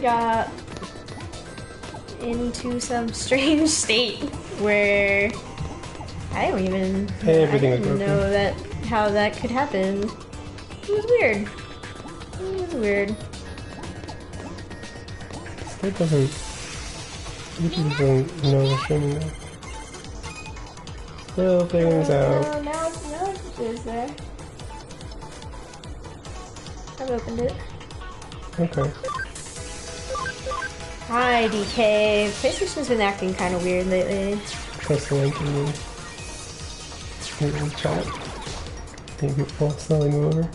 got into some strange state where I don't even know that how that could happen. It was weird. It was weird. It doesn't. YouTube doesn't know we're streaming now. Still figuring things out. No, it is there. I've opened it. Okay. Hi, DK. PlayStation's been acting kind of weird lately. Post the link in the chat. Maybe people slowly move over.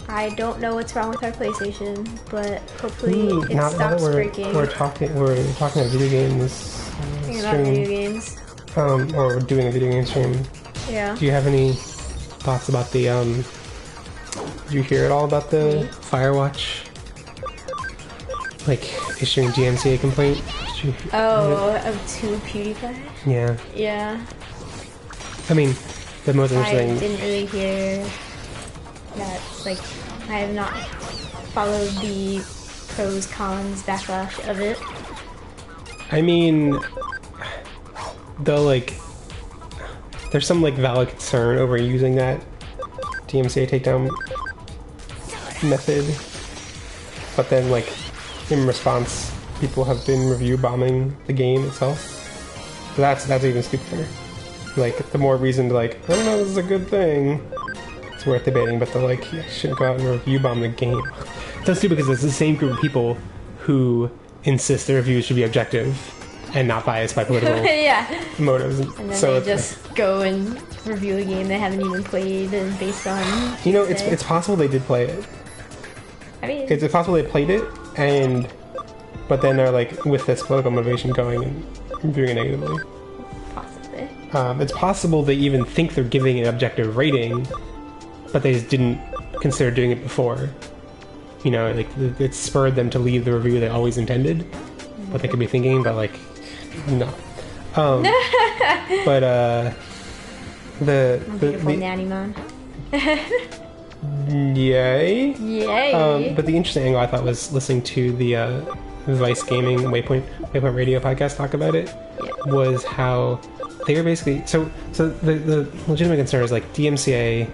I don't know what's wrong with our PlayStation, but hopefully it stops breaking. We're talking about video games. Talking about video games. Or doing a video game stream. Yeah. Do you have any thoughts about the did you hear at all about the Firewatch like issuing DMCA complaint? To PewDiePie? Yeah. Yeah. I mean, the most interesting. I didn't really hear that. Like, I have not followed the pros cons backlash of it. I mean, though, like, there's some like valid concern over using that DMCA takedown method, but then like in response, people have been review bombing the game itself. But that's even stupider. Like, the more reason to like, I don't know, this is a good thing. It's worth debating, but they're like, you shouldn't go out and review bomb the game. That's stupid because it's the same group of people who insist the reviews should be objective and not biased by political motives. And then they just go and review a game they haven't even played and based on... You know, it's possible they did play it. I mean... It's possible they played it, but then they're like, with this political motivation going and reviewing it negatively. Possibly. It's possible they even think they're giving an objective rating, but they just didn't consider doing it before. You know, like, it spurred them to leave the review they always intended. What they could be thinking, but like, no. But the beautiful Nannymon. Yay! Yay! But the interesting angle I thought was listening to the Vice Gaming Waypoint Radio podcast talk about it. Was how they were basically so the legitimate concern is like DMCA.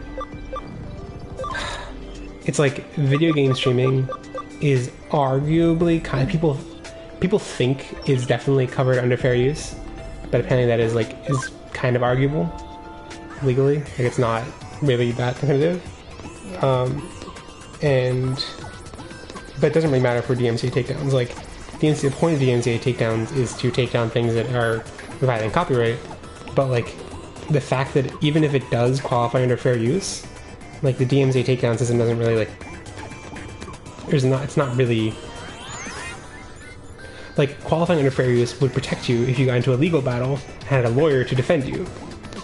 It's like video game streaming is arguably kind of people think is definitely covered under fair use, but apparently that is kind of arguable legally. Like, it's not really that definitive. But it doesn't really matter for DMCA takedowns. Like, the point of DMCA takedowns is to take down things that are violating copyright. But like, the fact that even if it does qualify under fair use, like, the DMCA takedown system doesn't really like. It's not really. Like, qualifying under fair use would protect you if you got into a legal battle and had a lawyer to defend you.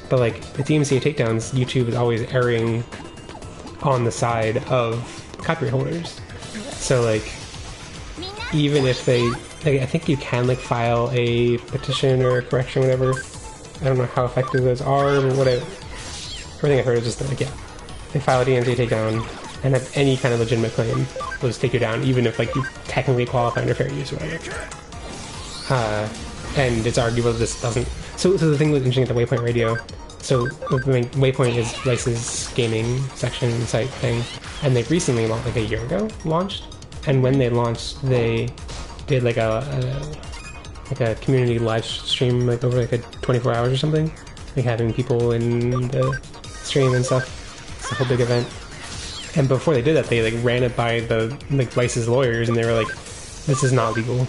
But like, the DMCA takedowns, YouTube is always erring on the side of copyright holders. So like, even if they, like, I think you can like file a petition or a correction, whatever. I don't know how effective those are, but everything I've heard is just that, like, yeah, they file a DMCA takedown and have any kind of legitimate claim, they'll just take you down, even if like you technically qualify under fair use or whatever. And it's arguable this doesn't. So the thing that's interesting at the Waypoint Radio. So Waypoint is Vice's gaming section site thing, and they recently, like a year ago, launched. And when they launched, they did like a community live stream, like over like a 24 hours or something, like having people in the stream and stuff. It's a whole big event. And before they did that, they like ran it by the like Vice's lawyers, and they were like, "This is not legal.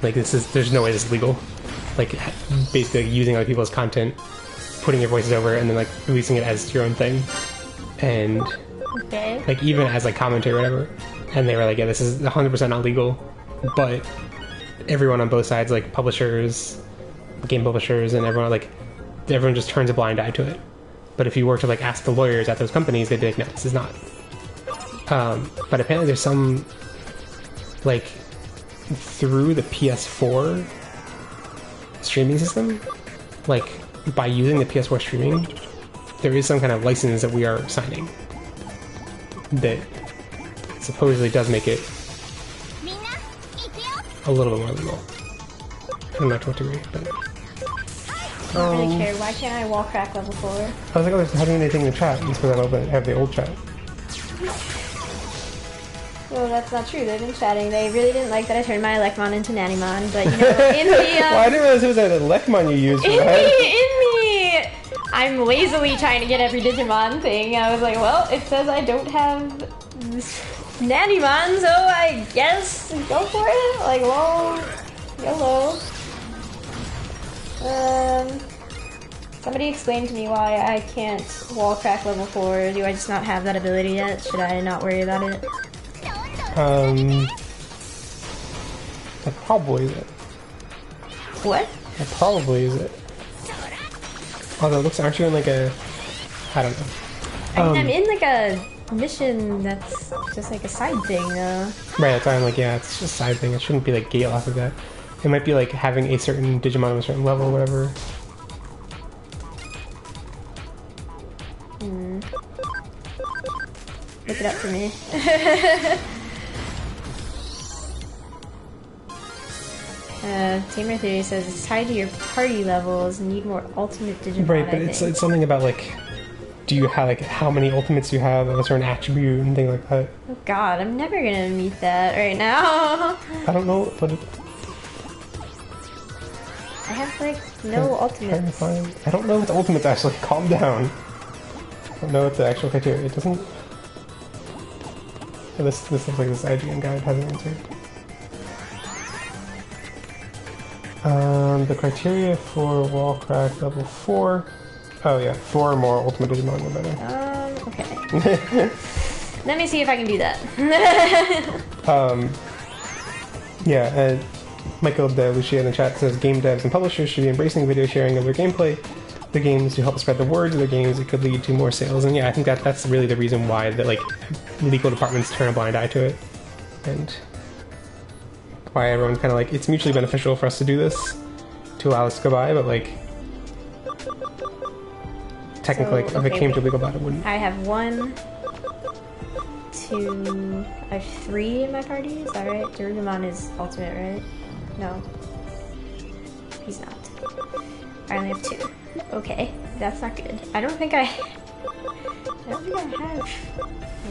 Like, there's no way this is legal. Like, basically like, using other people's content, putting your voices over, and then like releasing it as your own thing, and like even as like commentary or whatever." And they were like, "Yeah, this is 100% not legal," but everyone on both sides, like publishers, game publishers, and everyone just turns a blind eye to it. But if you were to like ask the lawyers at those companies, they'd be like, "No, this is not." But apparently there's some, like, through the PS4 streaming system, like, by using the PS4 streaming, there is some kind of license that we are signing that supposedly does make it a little bit more legal. I don't know to what degree, but... I don't really care. Why can't I wall crack level 4? I was like, oh, there's hardly anything in the chat. It's because I have the old chat. Well, that's not true. They've been chatting. They really didn't like that I turned my Elecmon into Nanimon, but you know, in the... Well, I didn't realize it was an Elecmon you used for that. I'm lazily trying to get every Digimon thing. I was like, well, it says I don't have Nanimon, so I guess go for it. Like, well, YOLO. Somebody explain to me why I can't wall crack level 4. Do I just not have that ability yet? Should I not worry about it? That probably is it. What? That probably is it. Although it looks, aren't you in like a... I don't know. I mean, I'm in like a mission that's just like a side thing, though. Right, that's why I'm like, yeah, it's just a side thing. It shouldn't be like gate off of that. It might be like having a certain Digimon of a certain level or whatever. Look it up for me. Tamer Theory says it's tied to your party levels and need more ultimate Digimon. Right, but it's something about like, do you have like how many ultimates you have of a certain attribute and thing like that. Oh god, I'm never gonna meet that right now. I don't know, but I have like no ultimates. I don't know what the ultimates actually. Calm down. I don't know what the actual criteria. It doesn't. This looks like this IGN guide has an answer. The criteria for wall crack level 4. Oh yeah, 4 or more ultimate Digimon or better. Okay. Let me see if I can do that. Yeah, Michael De Lucia in the chat says game devs and publishers should be embracing video sharing of their gameplay. The games to help spread the word of the games. It could lead to more sales, and yeah, I think that's really the reason why that like legal departments turn a blind eye to it, and why everyone's kind of like it's mutually beneficial for us to do this to allow us to go by, but like technically, So, like, if it came to legal battle, it wouldn't. I have 1, 2, I have 3 in my party. Is that right? Digimon is ultimate, right? No, he's not. I only have 2. Okay, that's not good. I don't think I have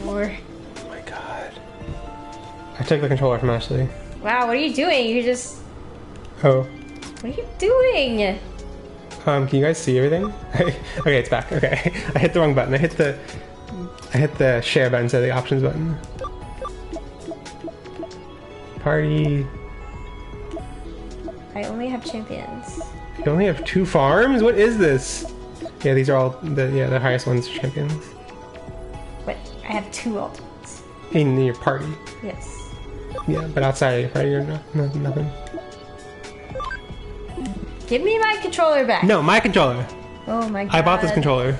more. Oh my god. I took the controller from Ashley. Wow, what are you doing? You just... Oh. What are you doing? Can you guys see everything? Okay, it's back. Okay. I hit the wrong button. I hit the share button instead of the options button. Party. I only have champions. You only have 2 farms? What is this? Yeah, these are all the highest ones champions. What? I have 2 ultimates. In your party. Yes. Yeah, but outside of your party, you're nothing. Give me my controller back. No, my controller. Oh my god. I bought this controller.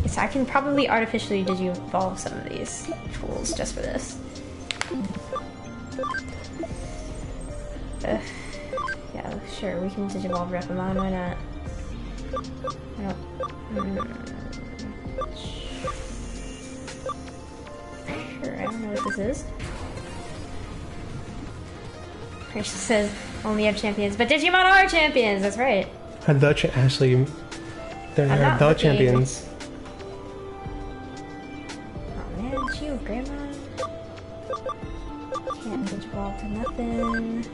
Yes, I can probably artificially digivolve some of these tools just for this. Yeah, sure, we can digivolve Repamon, why not? Sure, I don't know what this is. It says only have champions, but Digimon are champions, that's right. Ashley, they're the champions. Oh man, it's you, Grandma. Can't digivolve to nothing.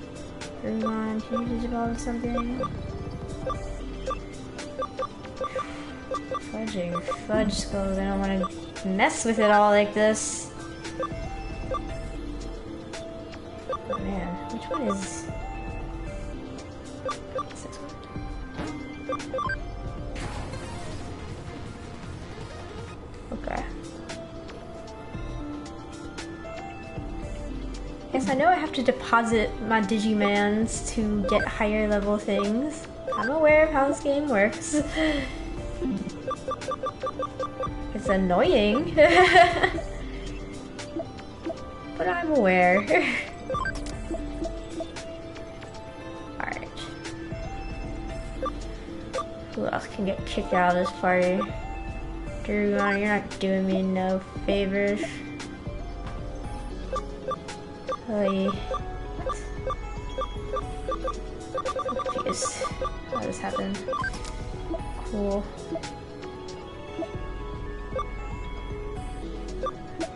Grandma, can you digivolve to something? Fudging fudge skulls, I don't want to mess with it all like this. Oh man, which one is... What's this one? Okay. Yes, I know I have to deposit my Digimans to get higher level things. I'm aware of how this game works. It's annoying. But I'm aware. Alright. Who else can get kicked out of this party? Digimon, you're not doing me no favors. Oy. Confused. How this happened? Cool.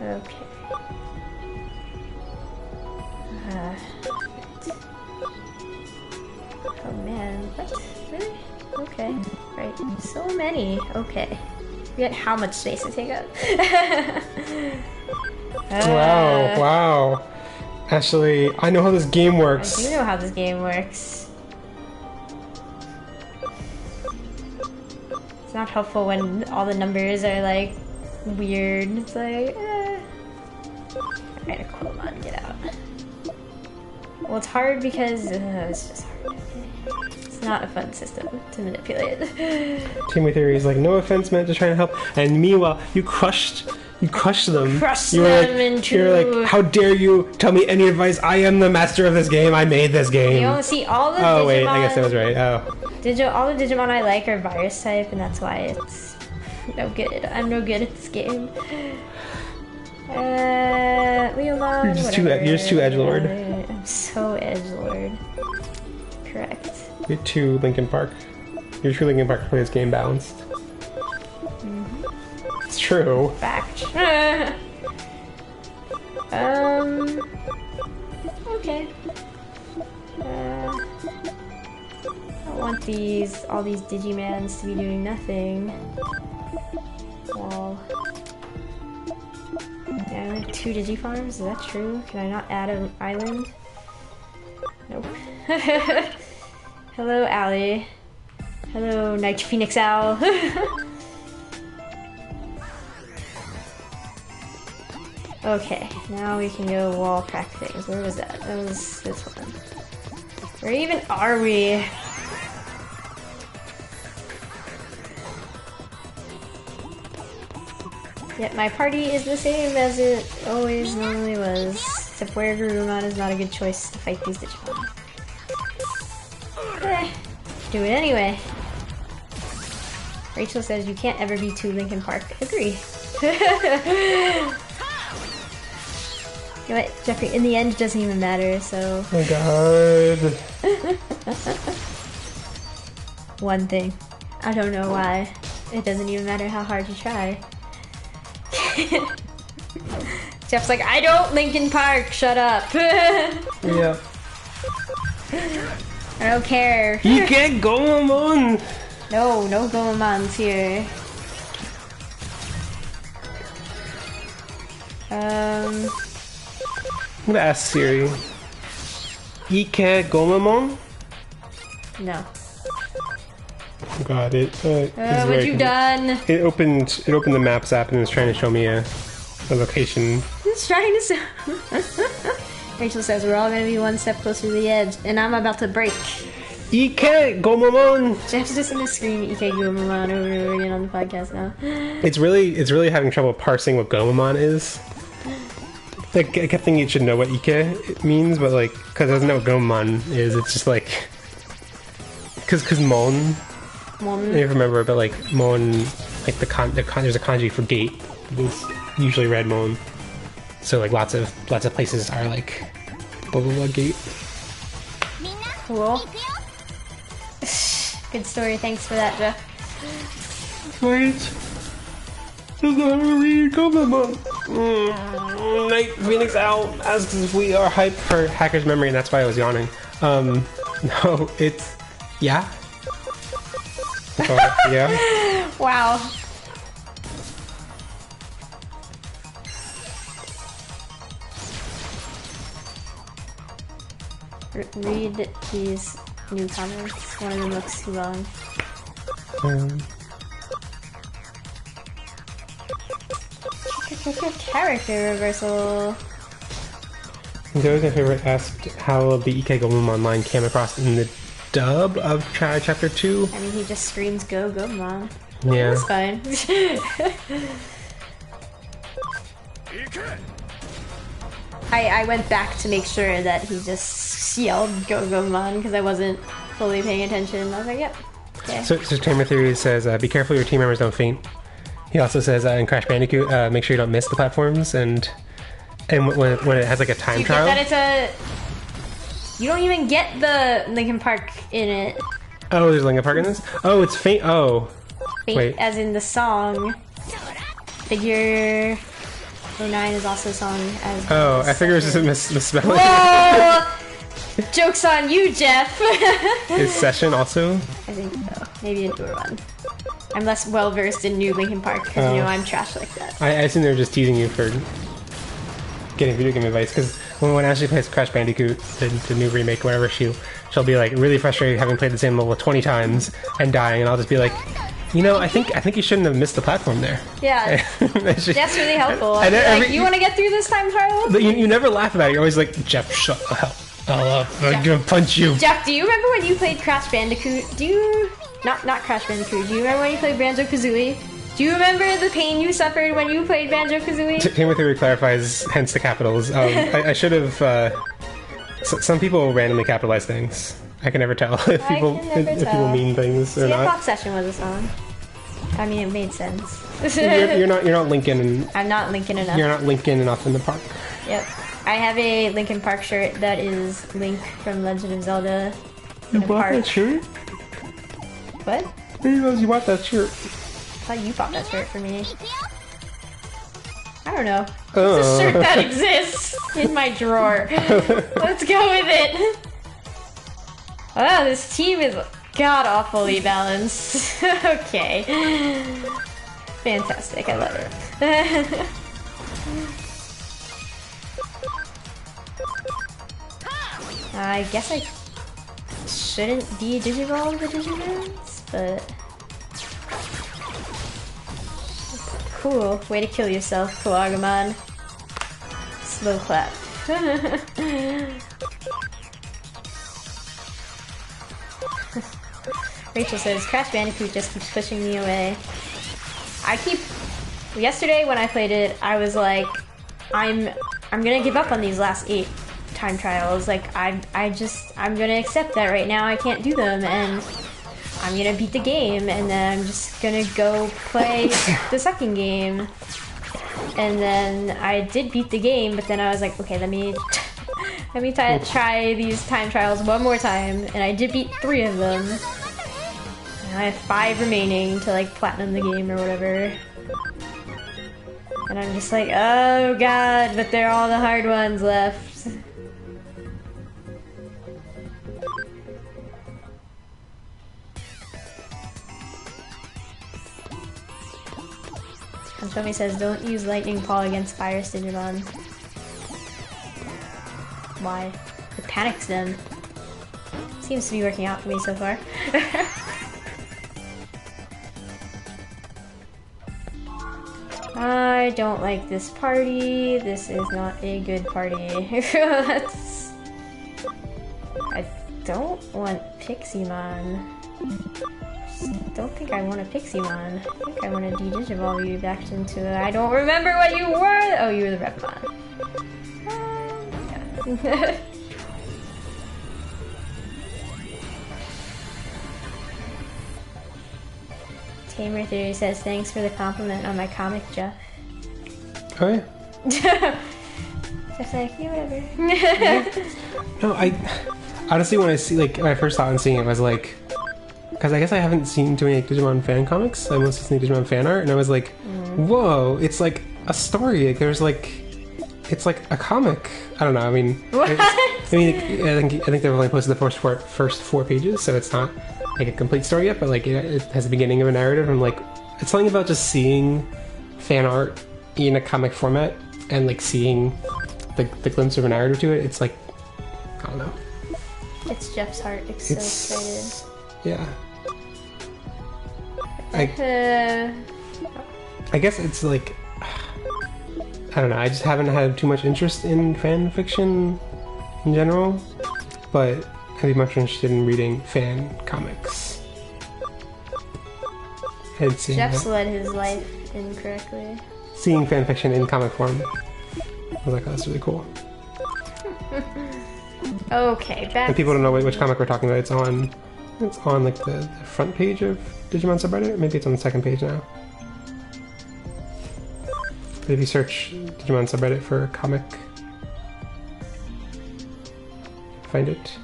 Okay. Oh man, what? Really? Okay. Right. So many. Okay. Forget how much space they take up. Wow, wow. Ashley, I know how this game works. I do know how this game works. It's not helpful when all the numbers are like weird. It's like, Alright, come on, get out. Well, it's hard because it's just hard. It's not a fun system to manipulate. Team Theory is like, no offense meant to try to help. And meanwhile, you crushed them. You're like, how dare you tell me any advice? I am the master of this game. I made this game. You see, all the Digimon... wait, I guess I was right. All the Digimon I like are virus type, and that's why it's no good. I'm no good at this game. Leomon, you're just too edgelord. I'm so edgelord. Correct. You're too Linkin Park. You're too Linkin Park to play this game balanced. It's true. Fact. Okay. I don't want all these Digimans to be doing nothing. Well, yeah, I have 2 Digifarms, is that true? Can I not add an island? Nope. Hello, Allie. Hello, Night Phoenix Owl. Okay, now we can go wall crack things. Where was that? That was this one. Where even are we? Yet my party is the same as it always normally was. Except where Garurumon is not a good choice to fight these Digimon. Do it anyway. Rachel says you can't ever be too Linkin Park. Agree. You know what, Jeffrey, in the end it doesn't even matter, so... Oh my god. One thing. I don't know why. It doesn't even matter how hard you try. Jeff's like, I don't Linkin Park, shut up. Yeah. I don't care. You can't go on. No Gomamons here. I'm gonna ask Siri. Ike Gomamon? No. God, what you done? It opened the Maps app and it's trying to show me a location. It's trying to. Rachel says we're all gonna be one step closer to the edge, and I'm about to break. Ike Gomamon. Jeff's just gonna scream Ike Gomamon over and over again on the podcast now. It's really having trouble parsing what Gomamon is. Like, I kept thinking it should know what Ike means, but like, because it doesn't know what Gomamon is, it's just like, because Mon. I don't remember, but like Mon, like there's a kanji for gate. It's usually read Mon. So like lots of places are like blah blah blah gate. Cool. Good story. Thanks for that, Jeff. Wait. Doesn't know how to read Gomamon. Night Phoenix Owl asks if we are hyped for Hacker's Memory, and that's why I was yawning. No, it's yeah. Yeah. Wow. Read these new comments. One of them looks too long. Character reversal. Joe's my favorite asked how the Ike Gomamon line came across in the dub of chapter 2. I mean, he just screams "Go Gomamon." Yeah, that's fine. I went back to make sure that he just yelled "Go Gomamon" because I wasn't fully paying attention. I was like, "Yep." Okay. So Tamer Theory says, "Be careful, your team members don't faint." He also says in Crash Bandicoot, make sure you don't miss the platforms, and And when it has like a time you trial? Get that it's a... You don't even get the Linkin Park in it. Oh, there's Linkin Park in this? Oh, it's faint. Oh. Faint, Wait. as in the song. Figure 09 is also a song as... Oh, I figured it was just misspelling. Whoa! Joke's on you, Jeff! Is Session also? I think so. Maybe a newer one. I'm less well versed in new Linkin Park because you know I'm trash like that. I assume they were just teasing you for getting video game advice, because when Ashley plays Crash Bandicoot, the new remake, whatever, she'll be like really frustrated having played the same level 20 times and dying, and I'll just be like, you know, I think you shouldn't have missed the platform there. Yeah, that's really helpful. And like, you want to get through this time trial? But you never laugh about it. You're always like, Jeff, shut the hell up. I'm gonna punch you. Jeff, do you remember when you played Crash Bandicoot? Do you... Not Crash Bandicoot. Do you remember when you played Banjo-Kazooie? Do you remember the pain you suffered when you played Banjo-Kazooie? Tamer Theory clarifies, hence the capitals. I should have... some people randomly capitalize things. I can never tell if people mean things or not. Pop Session was a song. I mean, it made sense. You're not Linkin. I'm not Linkin enough. You're not Linkin enough in the park. Yep. I have a Linkin Park shirt that is Link from Legend of Zelda. You bought that shirt? What? You bought that shirt. I thought you bought that shirt for me. I don't know. It's a shirt that exists in my drawer. Let's go with it. Wow, this team is god-awfully balanced. Okay. Fantastic, I love it. I guess I shouldn't de-digivolve the Digimons, but... Cool. Way to kill yourself, Kawagamon. Slow clap. Rachel says, Crash Bandicoot just keeps pushing me away. Yesterday when I played it, I was like, I'm gonna give up on these last 8 time trials. Like, I'm gonna accept that right now I can't do them, and I'm gonna beat the game, and then I'm just gonna go play the second game. And then I did beat the game, but then I was like, okay, let me try these time trials one more time, and I did beat 3 of them. And I have 5 remaining to like platinum the game or whatever. And I'm just like, oh god, but they're all the hard ones left. Tommy says, don't use Lightning Paw against Fire Digimon. Why? It panics them. Seems to be working out for me so far. I don't like this party. This is not a good party. I don't want Piximon. Don't think I want a Piximon. I think I want to de-digivolve you back into it. I don't remember what you were! Oh, you were the Repmon. Yeah. Tamer Theory says, thanks for the compliment on my comic, Jeff. Oh yeah? Jeff's like, yeah, whatever. No, honestly, when I first saw it and seeing it, I was like, because I guess I haven't seen too many Digimon fan comics. I mostly seen Digimon fan art, and I was like, whoa, it's like a story. Like, there's like, it's like a comic. I don't know. I mean, what? I think they've only posted the first 4 pages, so it's not like a complete story yet. But like, it has the beginning of a narrative. And like, it's something about just seeing fan art in a comic format and like seeing the glimpse of a narrative to it. It's like, I don't know. It's Jeff's heart. So excited. Yeah. I guess it's like, I don't know, I just haven't had too much interest in fan fiction in general, but I'd be much interested in reading fan comics. And Jeff's led his life incorrectly. Seeing fan fiction in comic form, I was like, oh, that's really cool. Okay, back. And people don't know which comic we're talking about. It's on like the front page of Digimon subreddit. Maybe it's on the second page now. But if you search Digimon subreddit for comic, find it.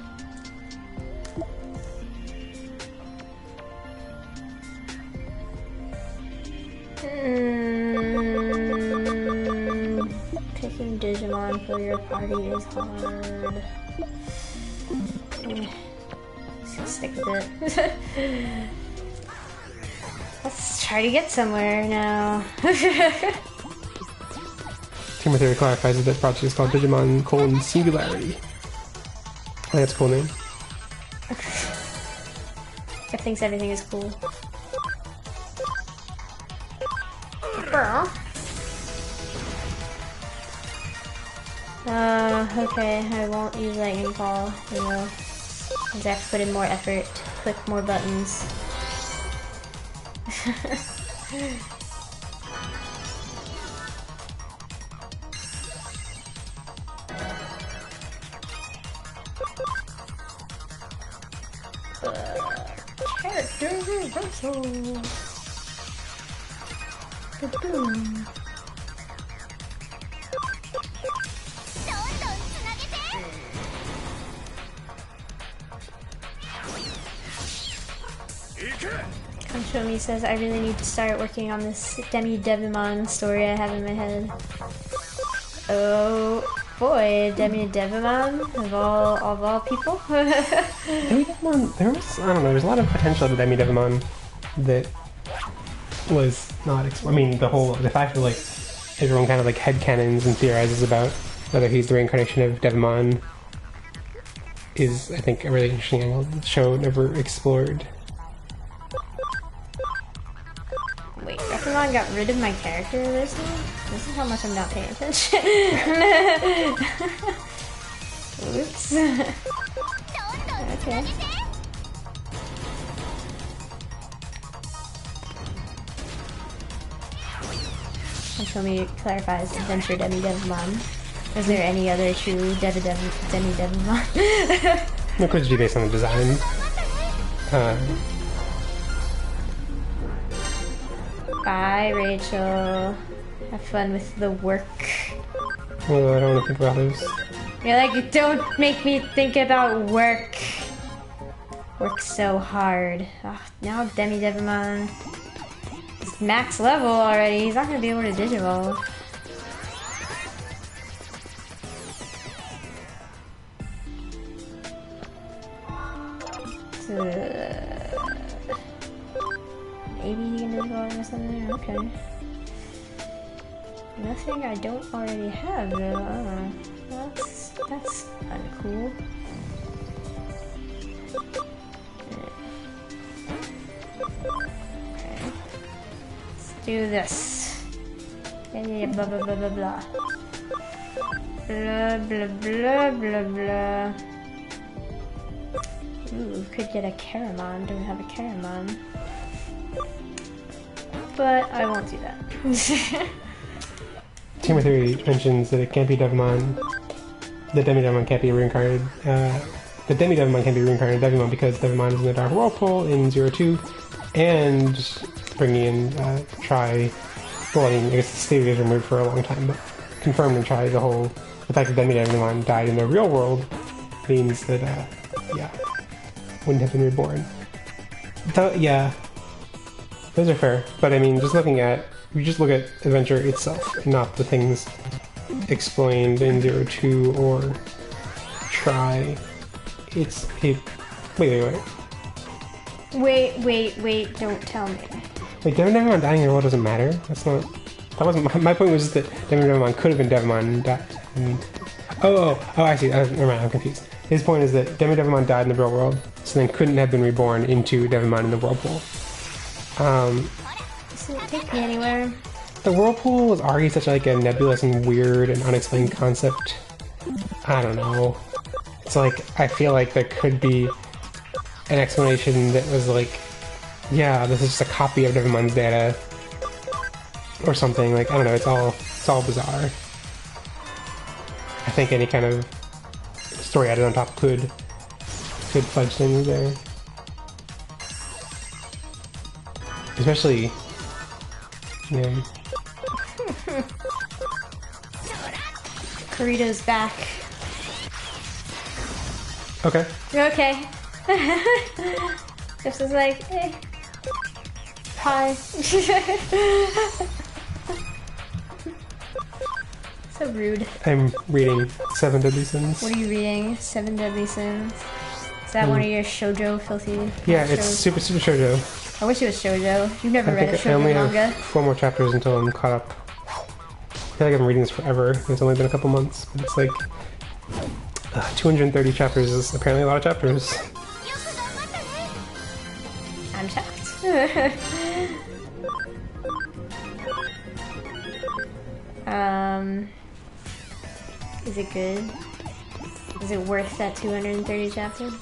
Picking Digimon for your party is hard. Just gonna stick with it. Let's try to get somewhere now. Team Theory clarifies that the project is called Digimon Singularity. I think that's a cool name. It thinks everything is cool. Okay, I won't use Lightning Call, you know, because I have to put in more effort, click more buttons. Character reversal. Boom. Kanchomi says, I really need to start working on this Digimon story I have in my head. Oh boy, Digimon of all people. Digimon, there was, I don't know, there's a lot of potential to Digimon that was not, I mean, the fact that like everyone kind of like headcanons and theorizes about whether he's the reincarnation of Devimon is, I think, a really interesting angle the show never explored. Wait, Devimon got rid of my character recently? This is how much I'm not paying attention. Oops. Okay. Until me clarifies adventure Devimon. Is there any other true Devimon? It could be based on the design. Bye, Rachel. Have fun with the work. Well, I don't want to think about this. You're like, don't make me think about work. Work's so hard. Oh, now Devimon is max level already. He's not gonna be able to Digivolve. Maybe he can Digivolve or something? Okay. Nothing I don't already have though. That's uncool. Okay. Let's do this. Yeah, blah blah blah blah blah. Blah blah blah blah blah. Ooh, could get a Caramon. Don't have a Caramon. But I won't do that. Team Theory mentions that it can't be Devimon. The Demi-Devimon can't be reincarnated. The Demi-Devimon can't be reincarnated Devimon because Devimon is in the Dark Whirlpool in 02, and bringing in Tri. Well, I mean, I guess the theory is removed for a long time, but confirmed in Tri, the fact that Demi-Devimon died in the real world means that, yeah, wouldn't have been reborn. Yeah, those are fair, but I mean, we just look at Adventure itself, not the things explained in 02 or Try. Wait, Don't tell me. Wait, Devimon dying in the world doesn't matter? That wasn't, my point was just that Devimon could have been Devimon and Oh, I see, never mind, I'm confused. His point is that Devimon died in the real world, so then couldn't have been reborn into Devimon in the Whirlpool. Doesn't take me anywhere. The Whirlpool is already such like a nebulous and weird and unexplained concept. I don't know. It's like, I feel like there could be an explanation that was like, yeah, this is just a copy of Devimon's data. Or something, like, I don't know, it's all bizarre. I think any kind of story added on top could fudge things there. Especially, Karita's back. Okay. Okay. Just was like, hey. Hi. So rude. I'm reading Seven Deadly Sins. What are you reading? Seven Deadly Sins. Is that one of your shoujo filthy? Yeah, it's shows? super shoujo. I wish it was shoujo. You've never I read a think I only shoujo manga. have 4 more chapters until I'm caught up. I feel like I've been reading this forever. It's only been a couple months, but it's like 230 chapters is apparently a lot of chapters. I'm shocked. Is it good? Is it worth that 230 chapters?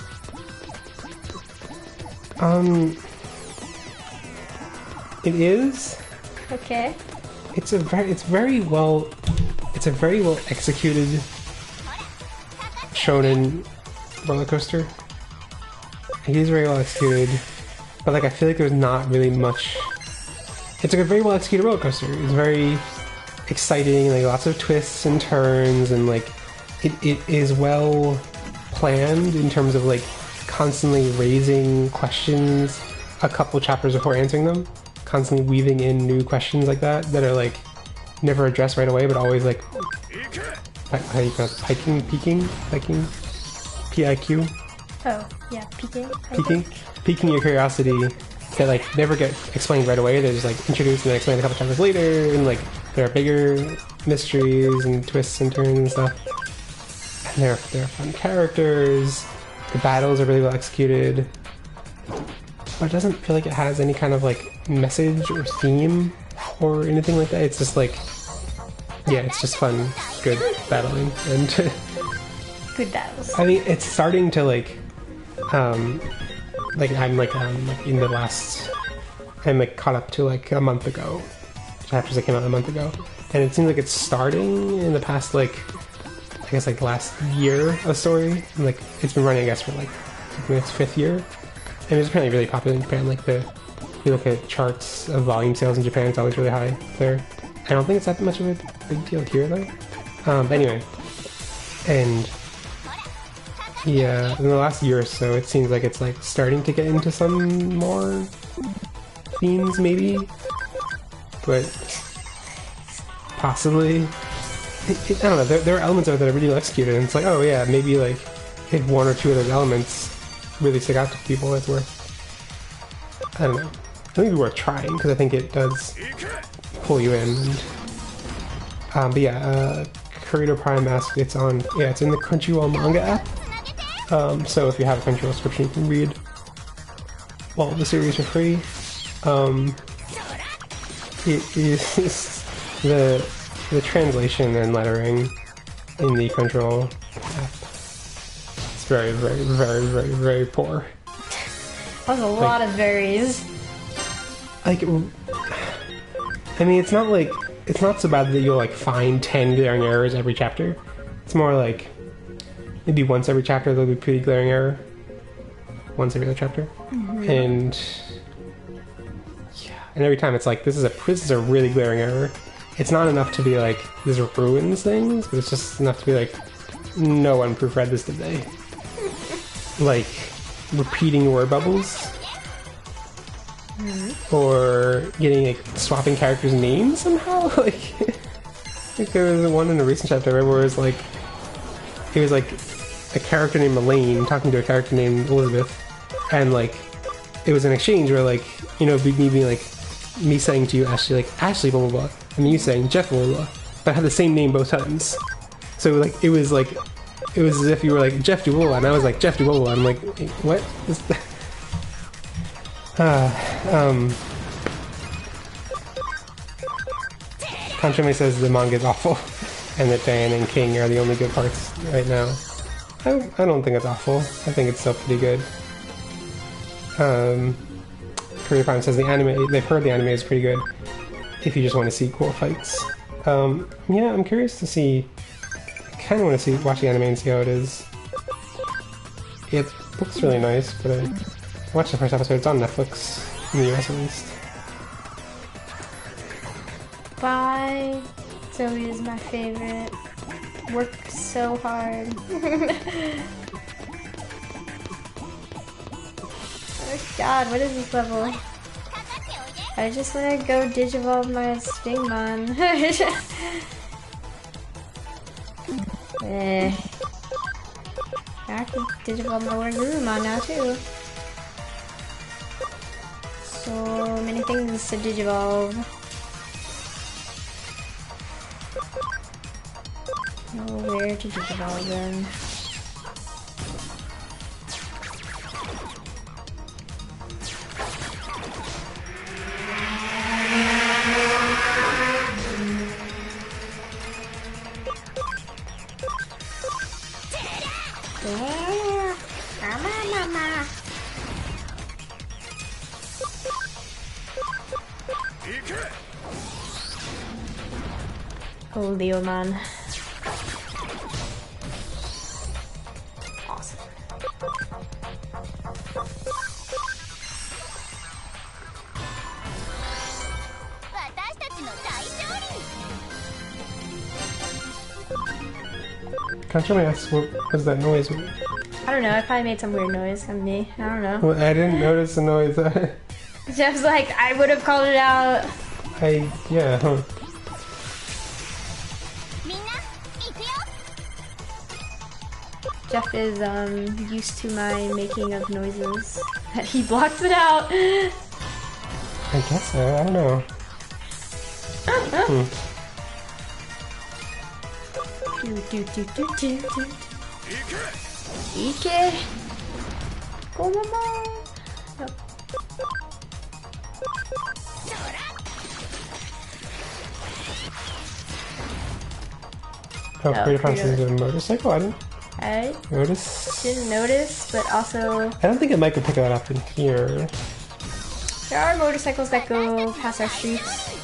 It is. Okay. It's a very well executed shonen roller coaster. It is very well executed, but like I feel like there's not really much. It's like a very well executed roller coaster. It's very exciting, like lots of twists and turns, and like it is well planned in terms of like constantly raising questions a couple chapters before answering them, constantly weaving in new questions like that are like never addressed right away, but always like how do you pronounce it? Piquing, P-I-Q. Oh, yeah, piquing Your curiosity that like never get explained right away. They're just like introduced and then explained a couple chapters later, and like there are bigger mysteries and twists and turns and stuff. And they're fun characters. The battles are really well executed, but it doesn't feel like it has any kind of like message or theme or anything like that. It's just like, yeah, it's just fun, good battling, and good battles. I mean, it's starting to like I'm like in the last, I'm like caught up to like a month ago, chapters that came out a month ago, and it seems like it's starting in the past like I guess like last year of story, and like it's been running I guess for like its 5th year, and it's apparently really popular in Japan. Like if you look at charts of volume sales in Japan, it's always really high there. I don't think it's that much of a big deal here though. But anyway, and yeah, in the last year or so, it seems like it's like starting to get into some more themes, maybe, but possibly. I don't know. There are elements of it that are really well executed, and it's like, oh yeah, maybe like if 1 or 2 of those elements really stick out to people, it's worth. I don't know. I think it'd be worth trying because I think it does pull you in. But yeah, Kurito Prime asked, it's on. Yeah, it's in the Crunchyroll manga app. So if you have a Crunchyroll subscription, you can read all the series for free. It is the translation and lettering in the Crunchyroll app. It's very, very, very, very, very poor. That was a lot of varies. Like, I mean, it's not so bad that you'll like find 10 glaring errors every chapter. It's more like maybe once every chapter there'll be a pretty glaring error. Once every other chapter. Mm-hmm. And yeah, and every time it's like this is a really glaring error. It's not enough to be like this ruins things, but it's just enough to be like no one proofread this today. Like repeating word bubbles. Mm-hmm. Or getting like swapping characters' names somehow. Like there was one in a recent chapter where it was like a character named Elaine talking to a character named Elizabeth, and like it was an exchange where like, you know, me being like me saying to you Ashley, like Ashley blah blah blah, and then you saying Jeff blah blah blah, but I had the same name both times. So like it was as if you were like Jeff do blah blah, and I was like Jeff do blah blah. I'm like, what? Kanchame says the manga is awful, and that Diane and King are the only good parts right now. I don't think it's awful. I think it's still pretty good. Korea Prime says they've heard the anime is pretty good if you just want to see cool fights. Yeah, I'm curious to see. I kind of want to watch the anime and see how it is. It looks really nice, but I watched the first episode. It's on Netflix in the US at least. Bye. Zoe is my favorite. work so hard. Oh god, what is this level? I just wanna go digivolve my Stingmon. I have to digivolve my Wargurumon now too. So many things to digivolve. Nowhere to digivolve them. Oh, Leomon. Awesome. Can't you ask what was that noise? I don't know, I probably made some weird noise on me. I don't know. Well, I didn't notice the noise. Jeff's like, I would have called it out. Yeah, huh. Jeff is used to my making of noises. He blocks it out. I guess so, I don't know. Ike! Go mama! Nope. Oh, Creative Promise is a motorcycle? I notice. didn't notice, but also... I don't think it might be picking that up in here. There are motorcycles that go past our streets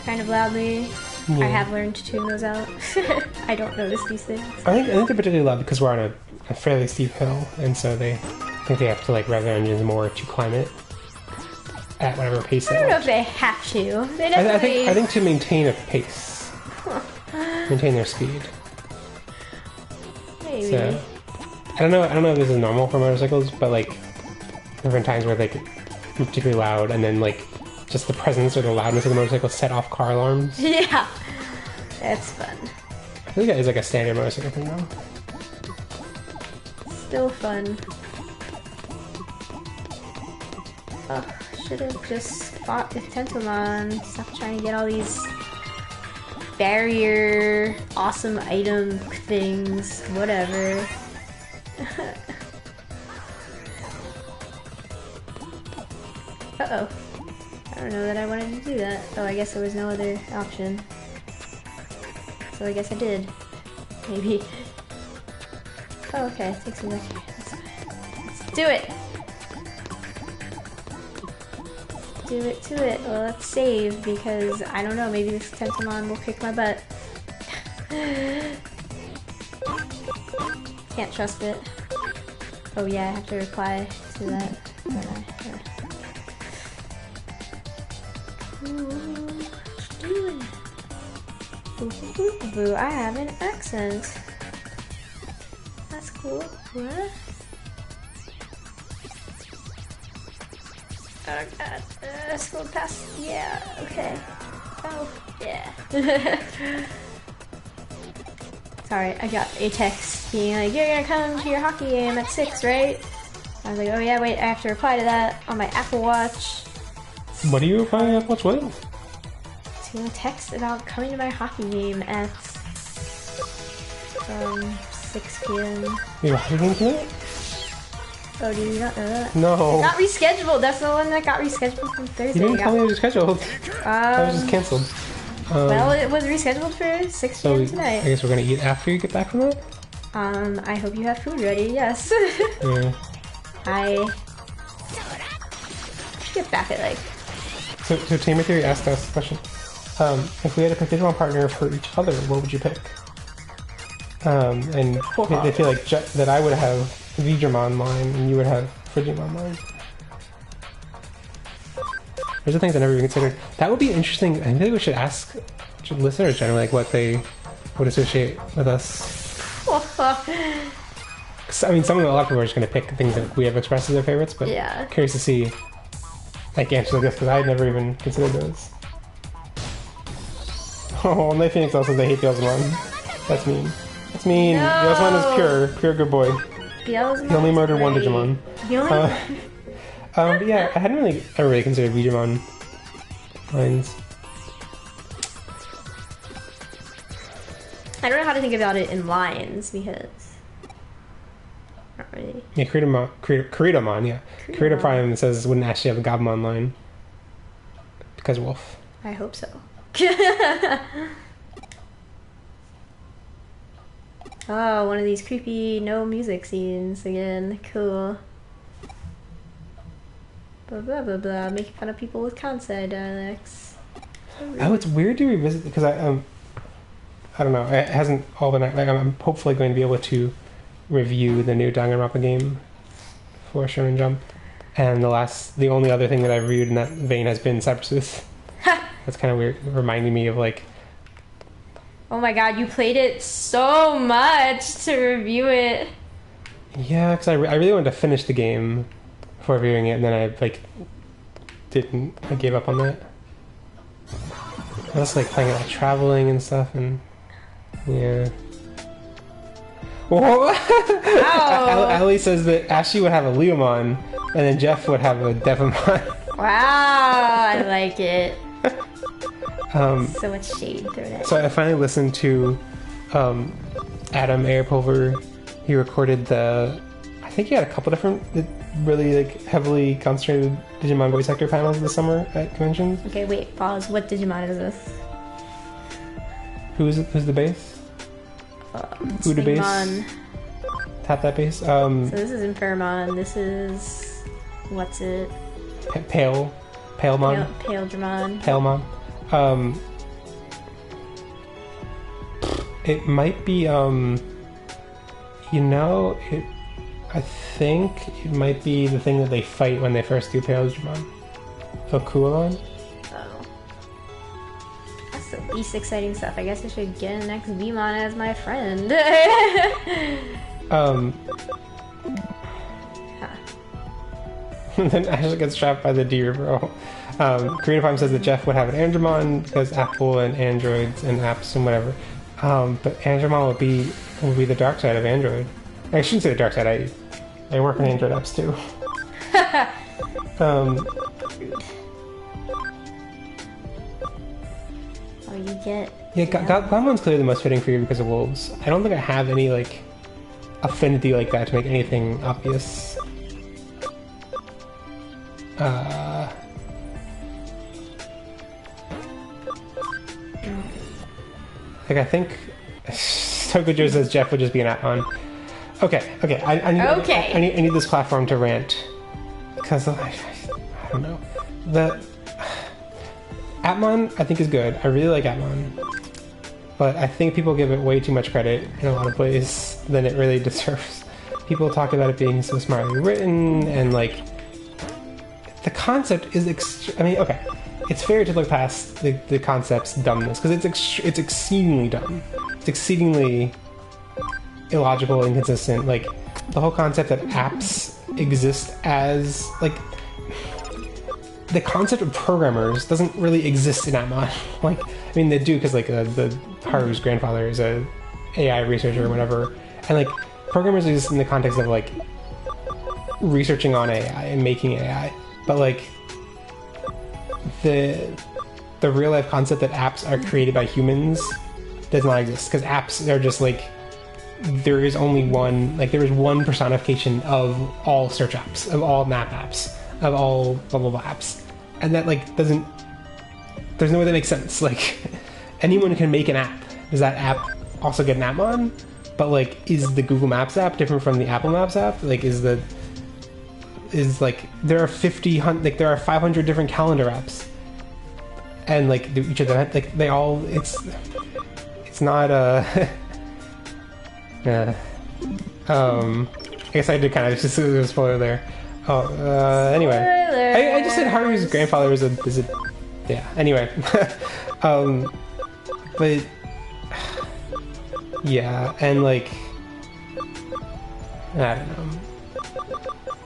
kind of loudly. Yeah. I have learned to tune those out. I don't notice these things. I think they're particularly loud because we're on a fairly steep hill, and so I think they have to like rev their engines more to climb it at whatever pace they I don't know want. if they have to. They definitely... I think to maintain a pace, maintain their speed. Maybe. So, I don't know if this is normal for motorcycles, but like there have been times where like particularly loud, and then like just the presence or the loudness of the motorcycle set off car alarms. Yeah, that's fun. I think that is like a standard motorcycle thing though. Still fun. Oh, should have just fought with Tentomon. Stop trying to get all these barrier, awesome item things, whatever. Uh-oh. I don't know that I wanted to do that. Oh, I guess there was no other option. So I guess I did. Maybe. Oh, okay. It takes me back here. That's fine. Let's do it! Do it to it. Well, let's save because I don't know. Maybe this Tentomon will kick my butt. Can't trust it. Oh yeah, I have to reply to that. Boo, I have an accent. That's cool. What? Oh god. Scroll past. Yeah, okay. Oh, yeah. Sorry, I got a text being like, you're gonna come to your hockey game at 6, right? I was like, oh yeah, wait, I have to reply to that on my Apple Watch. What are you replying to Apple Watch? What? To a text about coming to my hockey game at 6 p.m. You have a hockey game tonight? Oh, do you not know that? No. It got rescheduled. That's the one that got rescheduled from Thursday. You didn't tell me it was scheduled. That was just cancelled. Well, it was rescheduled for 6 p.m. tonight. I guess we're gonna eat after you get back from that? I hope you have food ready, yes. Yeah. I get back at like... So Tamer Theory asked us a question. If we had to pick a Digimon partner for each other, what would you pick? And they feel like that I would have Digimon line and you would have Frigimon line. Those are things I never even considered. That would be interesting. I think we should ask listeners generally like what they would associate with us. I mean, a lot of people are just going to pick things that we have expressed as their favorites, but Yeah. curious to see like answers like this because I had never even considered those. Oh, Night Phoenix also says they hate Beelzemon. That's mean. That's mean. No. Beelzemon is pure good boy. Beelzemon. He only murdered one Digimon. He only. But yeah, I hadn't ever really considered Digimon lines. I don't know how to think about it in lines because. Not really. Yeah, Kuridomon, yeah. Kurita Prime says wouldn't actually have a Gabumon line. Because wolf. I hope so. Oh, one of these creepy no music scenes again. Cool. Blah blah blah blah. Making fun of people with Kansai dialects. Oh, it's weird to revisit because I don't know. It hasn't all been. I'm hopefully going to be able to review the new Danganronpa game for Shonen Jump, and the only other thing that I've reviewed in that vein has been Cybersleuth. That's kind of weird, reminding me of like. Oh my god, you played it so much to review it. Yeah, because I really wanted to finish the game before reviewing it, and then I like didn't. I gave up on that. I was like playing it like traveling and stuff, and yeah. Whoa! Ali says that Ashley would have a Leomon, and then Jeff would have a Devamon. Wow, I like it. So much shade through that. So I finally listened to Adam Airpulver. He recorded I think he had a couple different really like heavily concentrated Digimon voice actor panels this summer at conventions. Okay, wait, pause. What Digimon is this? Who's the bass? Who the bass? Tap that bass. So this is Infermon. This is what's it? Palemon. Paledramon. Palemon. It might be I think it might be the thing that they fight when they first do Paledramon. Okualon? Oh. That's the least exciting stuff. I guess I should get an ex-Vmon as my friend. Then Ashley gets trapped by the deer, bro. Karina Prime says that Jeff would have an Andromon because Apple and Androids and apps and whatever. But Andromon will be the dark side of Android. I shouldn't say the dark side. I work on Android apps too. Oh, you get. Yeah, Gamon's clearly the most fitting for you because of wolves. I don't think I have any like affinity like that to make anything obvious. Like I think Tokujo says Jeff would just be an Atmon. Okay. I need this platform to rant because I don't know. The Atmon I think is good. I really like Atmon, but I think people give it way too much credit in a lot of ways than it really deserves. People talk about it being so smartly written and like the concept is okay. It's fair to look past the concept's dumbness because it's exceedingly dumb. It's exceedingly illogical, inconsistent. Like the whole concept that apps exist as like the concept of programmers doesn't really exist in Atmon. Like I mean they do because like the Haru's grandfather is a AI researcher or whatever, and like programmers exist in the context of like researching on AI and making AI, but like the real life concept that apps are created by humans does not exist because apps are just like there is one personification of all search apps, of all map apps, of all blah blah blah apps, and that like there's no way that makes sense. Like anyone can make an app. Does that app also get an Atmon? But like is the Google Maps app different from the Apple Maps app? Like there are 500 different calendar apps, and like each of them like they all it's not I guess I did kind of just a spoiler there. Anyway, I just said Haru's grandfather is a yeah. Anyway, but Yeah, and like, I don't know.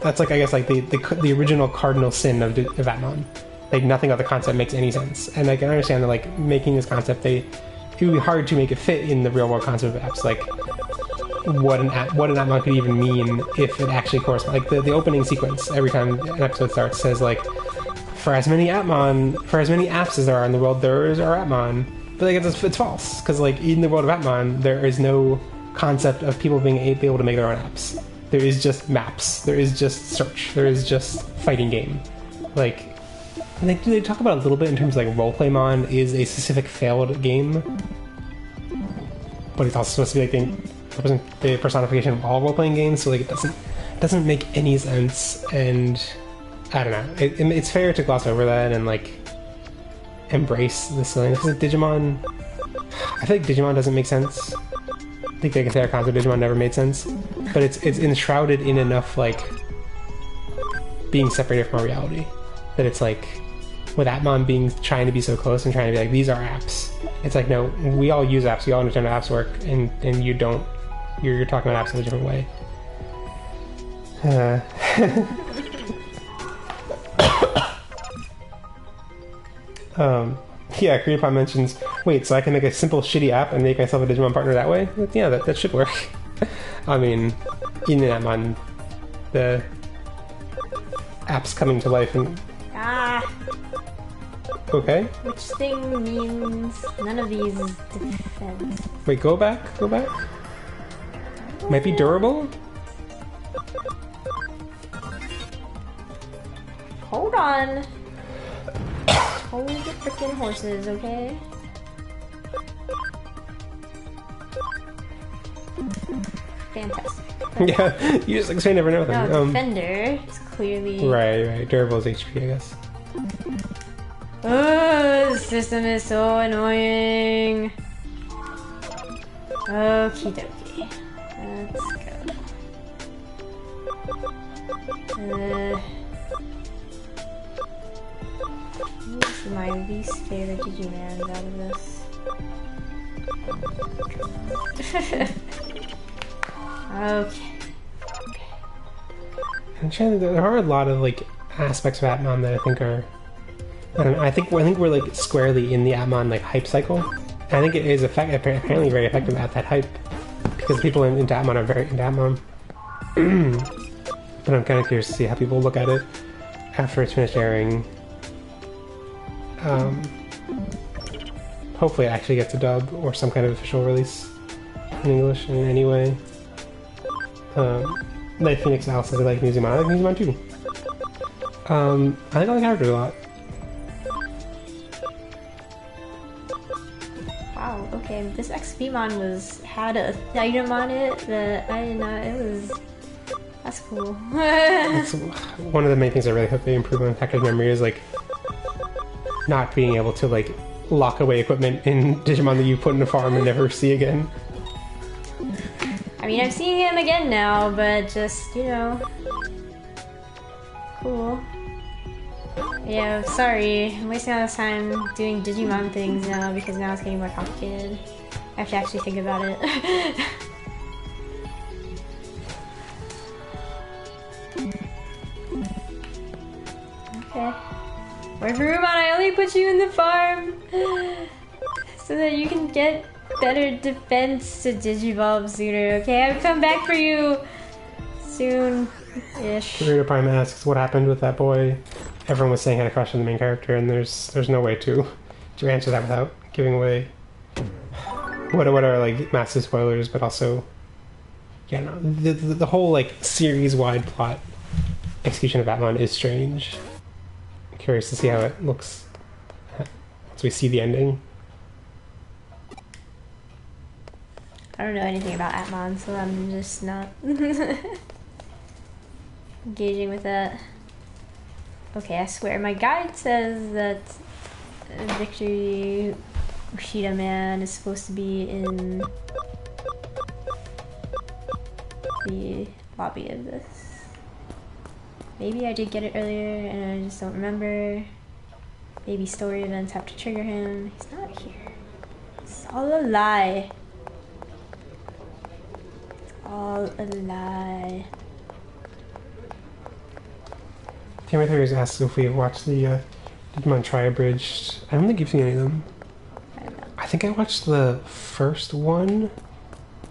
That's like, I guess, like the original cardinal sin of Atmon. Like, nothing of the concept makes any sense. And I can understand that, like, making this concept, it would be hard to make it fit in the real world concept of apps. Like, what an Atmon could even mean if it actually corresponds. Like, the opening sequence every time an episode starts says, like, for as many apps as there are in the world, there are Atmon. But like, it's false, because like, in the world of Atmon, there is no concept of people being able to make their own apps. There is just maps. There is just search. There is just fighting game. Like, they talk about it a little bit in terms of like Roleplaymon is a specific failed game, but it's also supposed to be like the personification of all role-playing games. So like, it doesn't make any sense, and I don't know. It's fair to gloss over that and like embrace the silliness. Because Digimon, I feel like Digimon doesn't make sense. I think the entire concept of Digimon never made sense, but it's enshrouded in enough like being separated from our reality that it's like, with Atmon trying to be so close and trying to be like, these are apps. It's like, no, we all use apps. We all understand how apps work, and you don't. You're talking about apps in a different way. Yeah, CreatePod mentions, wait, so I can make a simple shitty app and make myself a Digimon partner that way? Yeah, that should work. I mean, in Atmon, the app's coming to life and... Okay. Which thing means none of these is defense. Wait, go back? Might be durable? Hold on. Hold the frickin' horses, okay? Fantastic. Yeah, you just explain never know them. No, defender is clearly... Right. Durable is HP, I guess. Oh, the system is so annoying. Okie dokie. Let's go. Who's my least favorite Digimon out of this? Okay. I'm trying to, there are a lot of like aspects of Atmon that I think are... I think we're like squarely in the Atmon like hype cycle. And I think it is apparently very effective at that hype, because people into Atmon are very into Atmon. But I'm kind of curious to see how people look at it after it's finished airing. Hopefully it actually gets a dub or some kind of official release in English in any way. Night Phoenix Alice says I like Musicmon. I like Musicmon too. I like all the characters a lot. Wow, okay, this XPmon had a item on it that I didn't know it was... That's cool. It's one of the main things I really hope they improve on Package Memory is like not being able to like lock away equipment in Digimon that you put in a farm and never see again. I mean, I'm seeing him again now, but just, you know... Cool. Yeah, sorry. I'm wasting all this time doing Digimon things now because now it's getting more complicated. I have to actually think about it. Okay. Wait for Rumon, I only put you in the farm so that you can get better defense to Digivolve sooner, okay? I'll come back for you soon-ish. Rita Prime asks what happened with that boy. Everyone was saying had a crush on the main character, and there's no way to answer that without giving away what are like massive spoilers, but also, yeah, no, the whole like series-wide plot execution of Atmon is strange. I'm curious to see how it looks once we see the ending. I don't know anything about Atmon, so I'm just not engaging with that. Okay, I swear, my guide says that Victory Ushida Man is supposed to be in the lobby of this. Maybe I did get it earlier and I just don't remember. Maybe story events have to trigger him. He's not here. It's all a lie. all a lie. Tammy Theories asks if we watched the Digimon Tri-Abridged. I don't think you've seen any of them. I think I watched the first one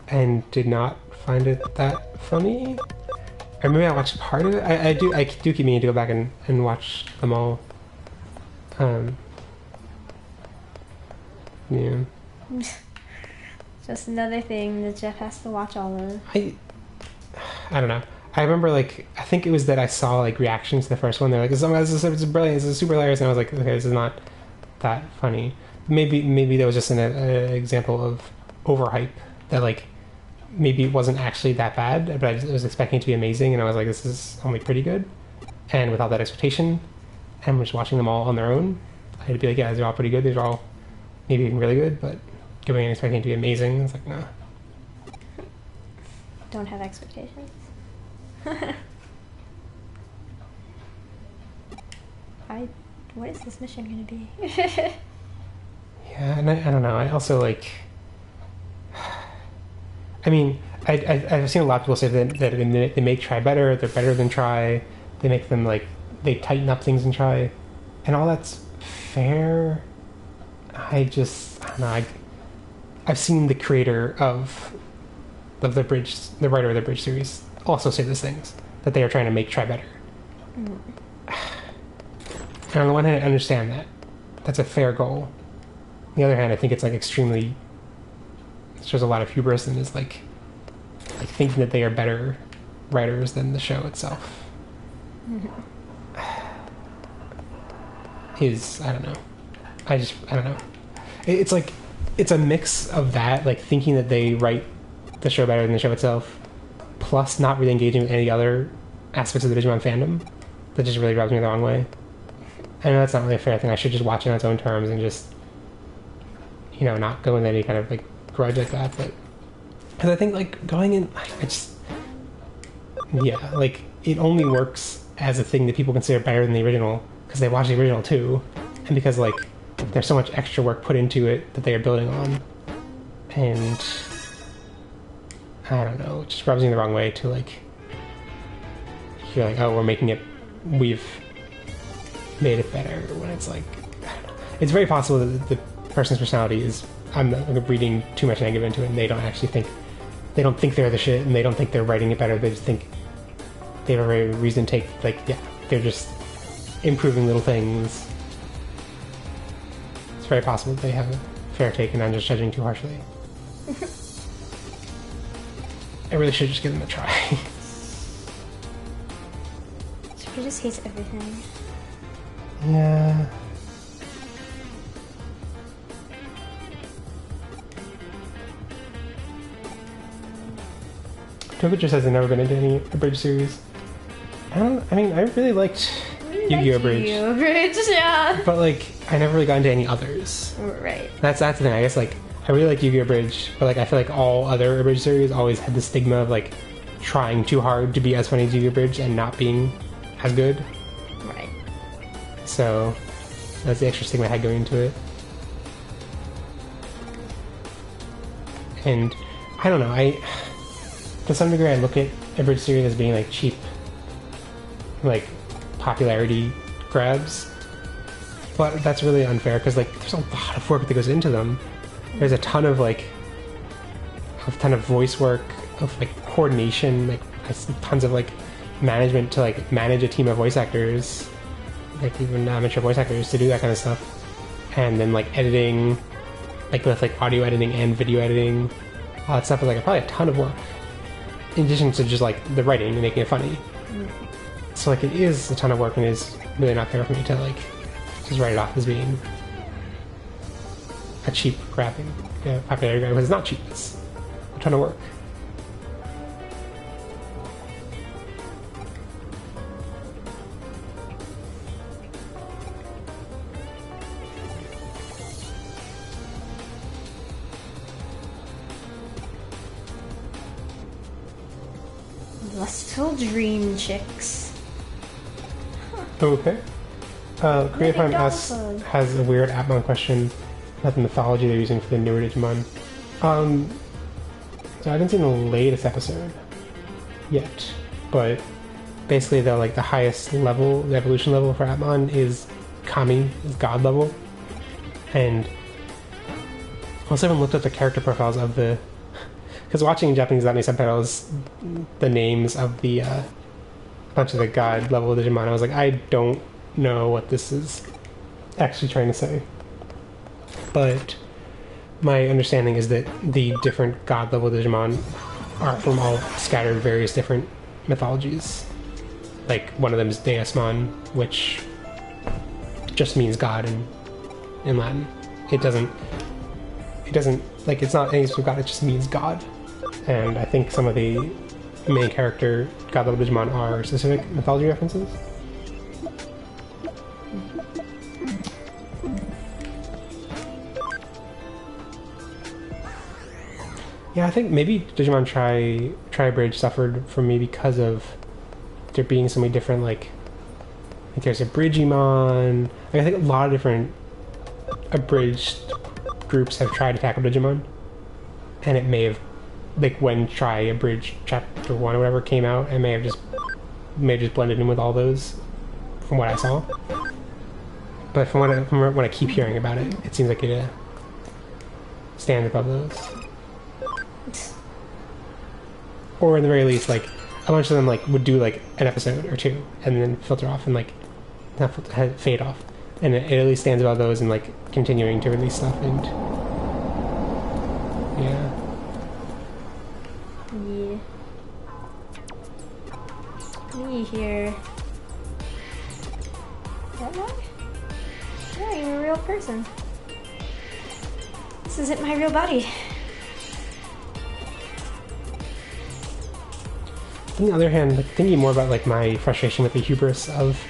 and did not find it that funny. Or maybe I watched part of it. I do keep meaning to go back and watch them all. Yeah. Just another thing that Jeff has to watch all of. I don't know. I remember, like, I think it was that I saw, like, reactions to the first one. They're like, it's brilliant, this is super hilarious. And I was like, okay, this is not that funny. Maybe that was just an example of overhype. That, like, maybe it wasn't actually that bad, but I was expecting it to be amazing. And I was like, this is only pretty good. And without that expectation, and just watching them all on their own, I had to be like, yeah, these are all pretty good. These are all maybe even really good, but going and expecting it to be amazing, it's like, no. Don't have expectations. What is this mission gonna be? Yeah, and I don't know. I also, like, I mean, I've seen a lot of people say that they make Try better, they're better than Try, they make them, like, they tighten up things in Try, and all that's fair. I don't know, I've seen the creator of the writer of the Bridge series also say these things, that they are trying to make Try better. Mm. And on the one hand, I understand that. That's a fair goal. On the other hand, I think it's, like, extremely... It shows a lot of hubris and is, like thinking that they are better writers than the show itself. Mm-hmm. I don't know. I don't know. It's like, it's a mix of that, like, thinking that they write the show better than the show itself, plus not really engaging with any other aspects of the Digimon fandom. That just really rubs me the wrong way. I know that's not really a fair thing. I should just watch it on its own terms and just, you know, not go with any kind of, like, grudge like that. But because I think, like, going in, like, it only works as a thing that people consider better than the original because they watch the original too, and because, like, there's so much extra work put into it that they are building on, and I don't know, it just rubs me the wrong way to, like, you're like, oh, we've made it better, when it's like, I don't know. It's very possible that the person's personality is, I'm reading too much negative into it, and they don't think they're the shit, and they don't think they're writing it better, they just think they have a very reason to take, like, yeah, they're just improving little things. It's very possible that they have a fair take and I'm just judging too harshly. I really should just give them a try. She just hates everything. Yeah. Toga just has never been into any Abridged series. I really liked Yu-Gi-Oh! Abridged. Yu-Gi-Oh! Abridged, yeah. But, like, I never really got into any others. Right. That's the thing, I guess, like, I really like Yu-Gi-Oh! Abridged, but, like, I feel like all other Abridged series always had the stigma of, like, trying too hard to be as funny as Yu-Gi-Oh! Abridged and not being as good. Right. So, that's the extra stigma I had going into it. And, I don't know, to some degree I look at Abridged series as being, like, cheap, like, popularity grabs, but that's really unfair because, like, there's a lot of work that goes into them. There's a ton of voice work, of, like, coordination, like, tons of, like, management to, like, manage a team of voice actors, like, even amateur voice actors, to do that kind of stuff, and then, like, editing, like, both, like, audio editing and video editing, all that stuff is, like, probably a ton of work in addition to just, like, the writing and making it funny. So, like, it is a ton of work, and it's really not fair for me to, like, just write it off as being a cheap grabbing popularity grab, because it's not cheap, it's a ton of work. Lustful Dream Chicks. Okay. Creative Time has a weird Appmon question about the mythology they're using for the newer Digimon. So I haven't seen the latest episode yet, but basically the highest level, the evolution level for Atmon is Kami, is God level, and also I haven't looked at the character profiles of the, because watching in Japanese without any subtitles, the names of the bunch of the God level Digimon, I was like, I don't know what this is actually trying to say, but my understanding is that the different God level Digimon are from all scattered various different mythologies. Like one of them is Deusmon, which just means God in Latin. It doesn't like, it's not any sort of God, it just means God. And I think some of the main character God level Digimon are specific mythology references. Yeah, I think maybe Digimon Tri-Bridge suffered from me because of there being so many different, like there's a Bridgimon. Like, I think a lot of different abridged groups have tried to tackle Digimon, and it may have, like, when Tri-Abridged Chapter 1 or whatever came out, it may have just blended in with all those, from what I saw. But from what I keep hearing about it, it seems like it stands above those. Or in the very least, like, a bunch of them like would do like an episode or two and then filter off and like not fade off, and it at least stands above those and like continuing to release stuff. And yeah. Me here. That one? Yeah, I'm a real person. This isn't my real body. On the other hand, like, thinking more about like my frustration with the hubris of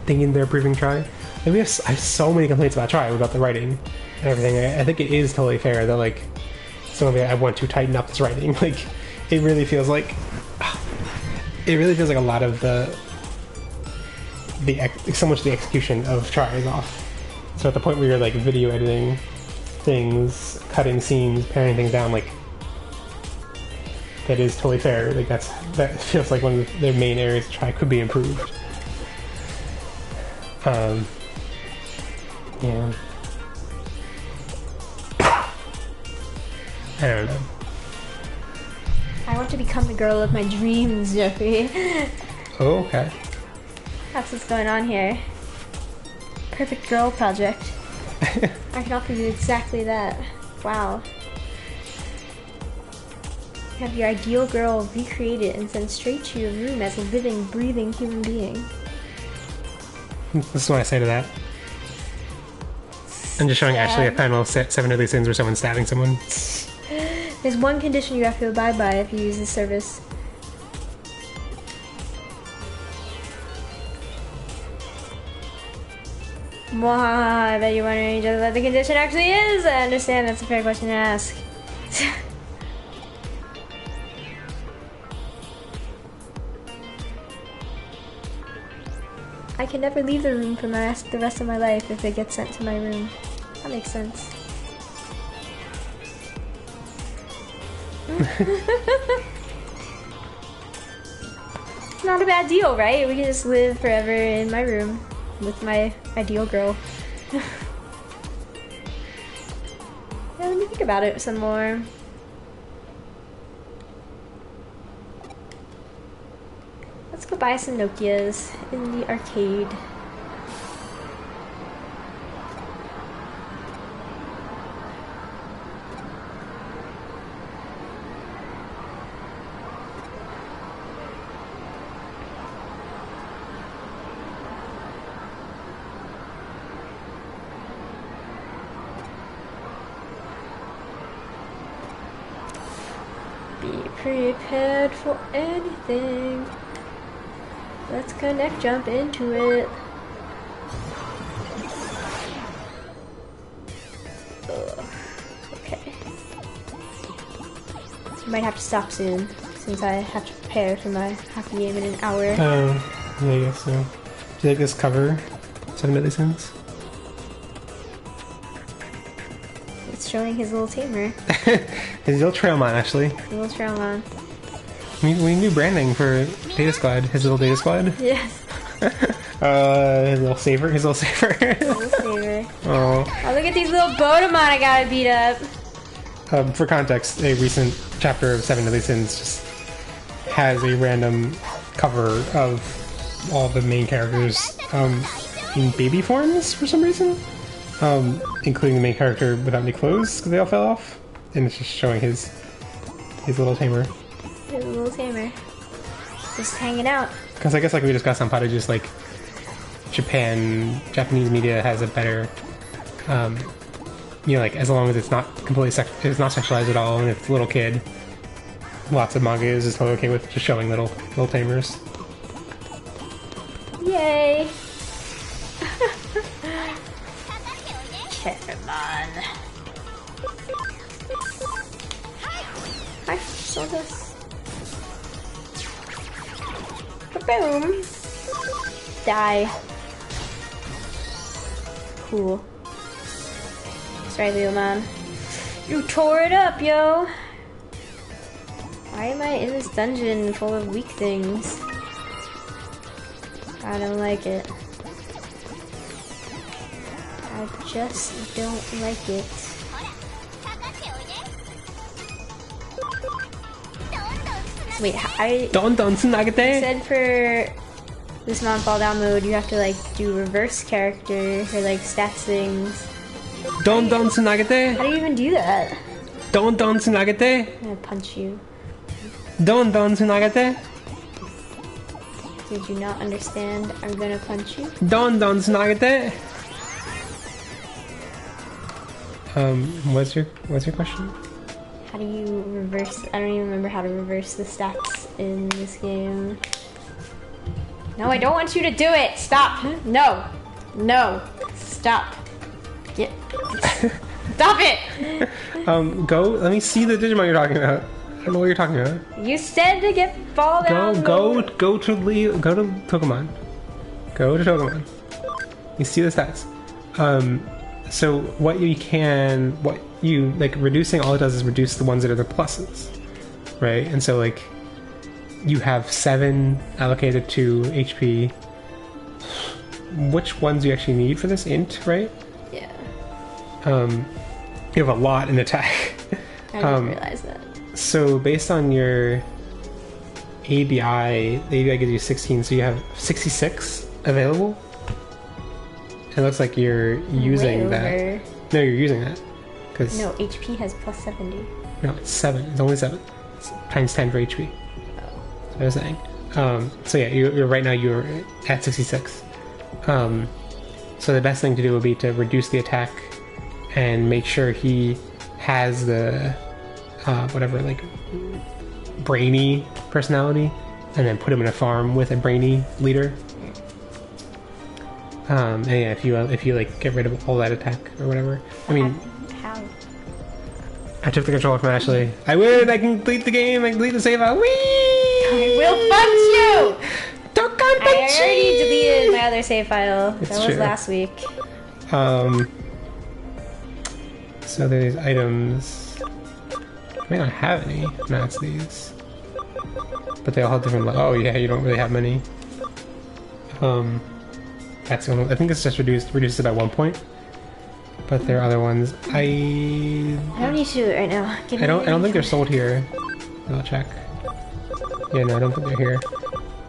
thinking they're improving Tri. Like, I have so many complaints about Tri, about the writing and everything. I think it is totally fair that like some of it I want to tighten up this writing. Like, it really feels like a lot of so much of the execution of Tri is off. So at the point where you're like video editing things, cutting scenes, paring things down, like, that is totally fair. Like, that feels like one of the main areas to try could be improved. Yeah. I don't know. I want to become the girl of my dreams, Jeffrey. Oh, okay. That's what's going on here. Perfect girl project. I can offer you exactly that. Wow. Have your ideal girl recreated and sent straight to your room as a living, breathing human being. This is what I say to that. I'm just showing Ashley a panel of 7 deadly sins where someone's stabbing someone. There's one condition you have to abide by if you use this service. Mwah, I bet you're wondering just what the condition actually is. I understand that's a fair question to ask. I can never leave the room for the rest of my life if it gets sent to my room. That makes sense. It's not a bad deal, right? We can just live forever in my room with my ideal girl. Yeah, let me think about it some more. Let's go buy some Nokias in the arcade. Be prepared for anything. Let's connect, jump into it. Ugh. Okay. I might have to stop soon, since I have to prepare for my hockey game in an hour. Yeah, I guess so. Do you like this cover? 7 deadly sins? It's just showing his little tamer. His little Trailmon, actually. Little Trailmon. We need new branding for Data Squad. His little Data Squad. Yes. His little saver. His little saver. Little saver. Oh. Oh, look at these little Bodemon I gotta beat up. For context, a recent chapter of Seven Deadly Sins just has a random cover of all the main characters in baby forms for some reason, including the main character without any clothes because they all fell off, and it's just showing his little tamer. His little tamer. Just hanging out. Because I guess like we discussed on Podigious, like Japanese media has a better, like as long as it's not completely it's not sexualized at all, and it's a little kid. Lots of manga is totally okay with just showing little tamers. Yay! Pokemon. Hi, saw this. Boom! Die. Cool. That's right, little man. You tore it up, yo! Why am I in this dungeon full of weak things? I don't like it. I just don't like it. Wait, I said for this non-fall down mode you have to like do reverse character or like stats things. How do you even do that? I'm gonna punch you. Did you not understand? I'm gonna punch you. What's your question? How do you reverse? I don't even remember how to reverse the stats in this game. No, I don't want you to do it! Stop! No! No! Stop! Get... Stop it! Let me see the Digimon you're talking about. I don't know what you're talking about. You said to get fall down. Go to Pokemon. Go to Pokemon. You see the stats. So what you like reducing, all it does is reduce the ones that are the pluses, right? And so like you have 7 allocated to HP. Which ones do you actually need for this int, right? Yeah. You have a lot in attack. I didn't realize that. So based on your ABI, the ABI gives you 16, so you have 66 available. It looks like you're using that. No, you're using that. No, HP has plus 70. No, it's 7. It's only 7. It's times 10 for HP. Oh. That's what I was saying. So yeah, you're right now you're at 66. So the best thing to do would be to reduce the attack and make sure he has the whatever, like brainy personality, and then put him in a farm with a brainy leader. And yeah, if you like get rid of all that attack or whatever. I mean, how? I took the controller from Ashley. I win! I can complete the game! I complete the save out! Whee! I will punch you! I I already deleted my other save file. That was true. last week. So there's items. I may not have any. No, it's these. But they all have different. Oh yeah, you don't really have many. That's the only, I think it's just reduces it by 1 point. But there are other ones. I don't need to do it right now. I don't think they're sold here. I'll check. Yeah, no, I don't think they're here.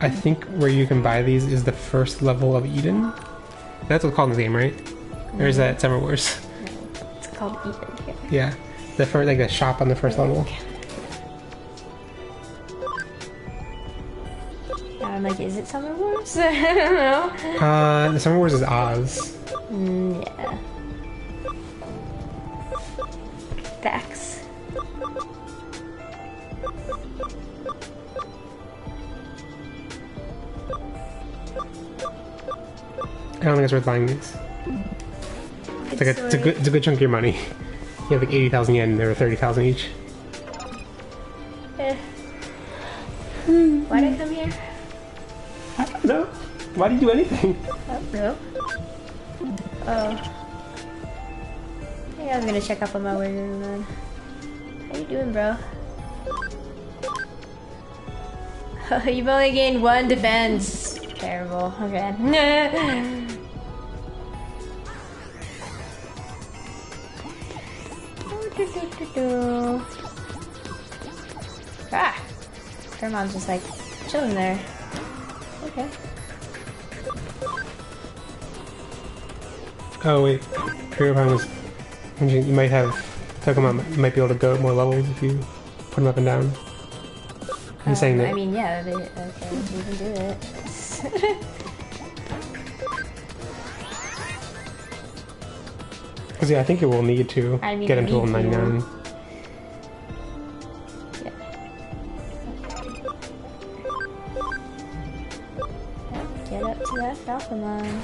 I think where you can buy these is the first level of Eden. That's what's called in the game, right? Or is that Summer Wars? No, it's called Eden here. Yeah, the first, like the shop on the first level. I'm like, is it Summer Wars? I don't know. The Summer Wars is Oz. Yeah. Facts. I don't think it's worth buying these. It's a good chunk of your money. You have like 80,000 yen. There are 30,000 each. Why'd I come here? I don't know. Why do you do anything? Oh, no. Oh. Yeah, I was gonna check up on my weird man. How you doing, bro? You've only gained 1 defense. Terrible. Okay. Ah! Paramount's just like chilling there. Okay. Oh wait, Paramount was. You might have Pokemon might be able to go more levels if you put them up and down. I'm saying that. I mean, yeah, okay, we can do it. Because yeah, I think it will need to get into level 99. Yeah. Get up to that Falcomon.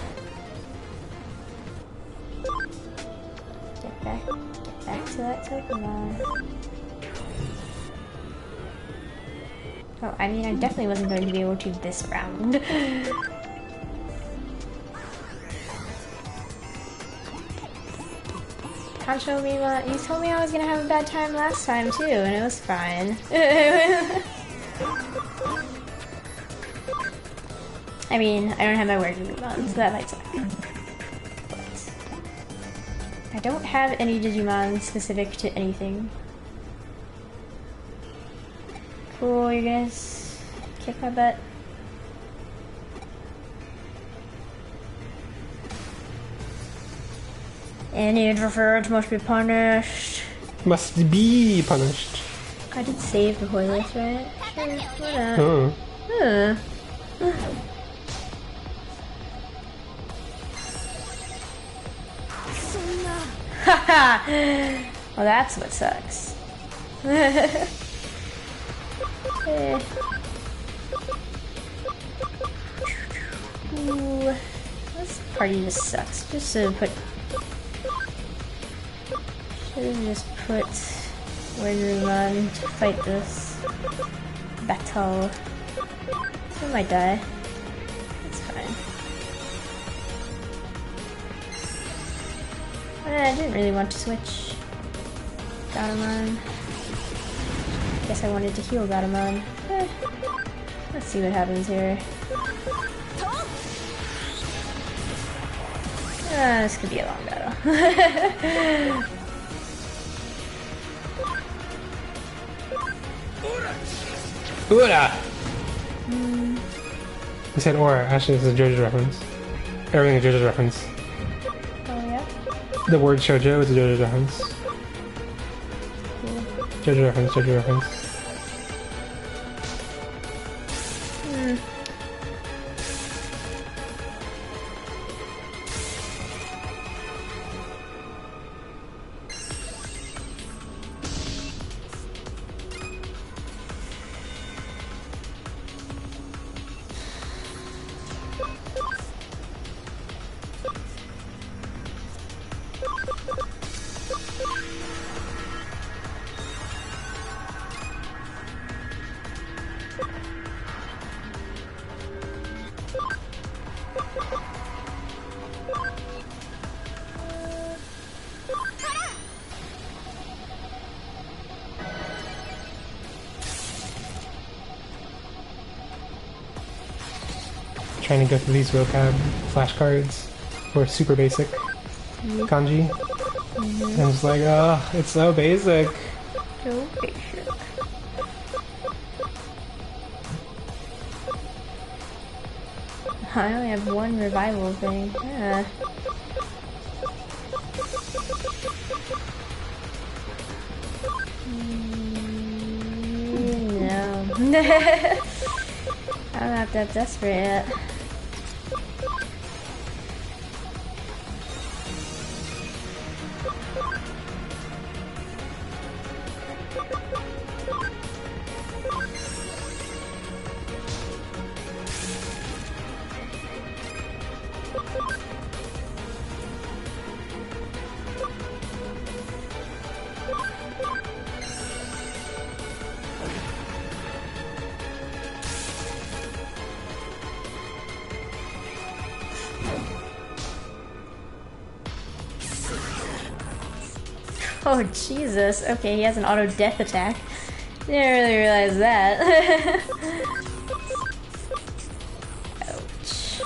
Get back to that Pokemon. Oh, I mean, I definitely wasn't going to be able to this round. Can't show me what you told me I was gonna have a bad time last time too, and it was fine. I mean, I don't have my word move on, so that might suck. But I don't have any Digimon specific to anything. Cool, you're gonna kick my butt. Any interference must be punished. Must be punished. I did save before this, right? Sure, why not? Oh. Huh. Haha! Well, that's what sucks. Ooh, this party just sucks. Just to put. Should've just put Wizard on to fight this battle. I might die. It's fine. I didn't really want to switch. Gatomon. Guess I wanted to heal Gatomon. Let's see what happens here. This could be a long battle. Ura! You said Aura. Actually, this is a JoJo reference. Everything is a JoJo reference. Oh, yeah? The word shoujo is a JoJo reference. Cool. JoJo reference, JoJo reference. Trying to go through these vocab flashcards for super basic kanji. And it's like, oh, it's so basic. So basic. I only have one revival thing. Yeah. No. I'm not that desperate yet. Oh, Jesus. Okay, he has an auto death attack. Didn't really realize that. Ouch.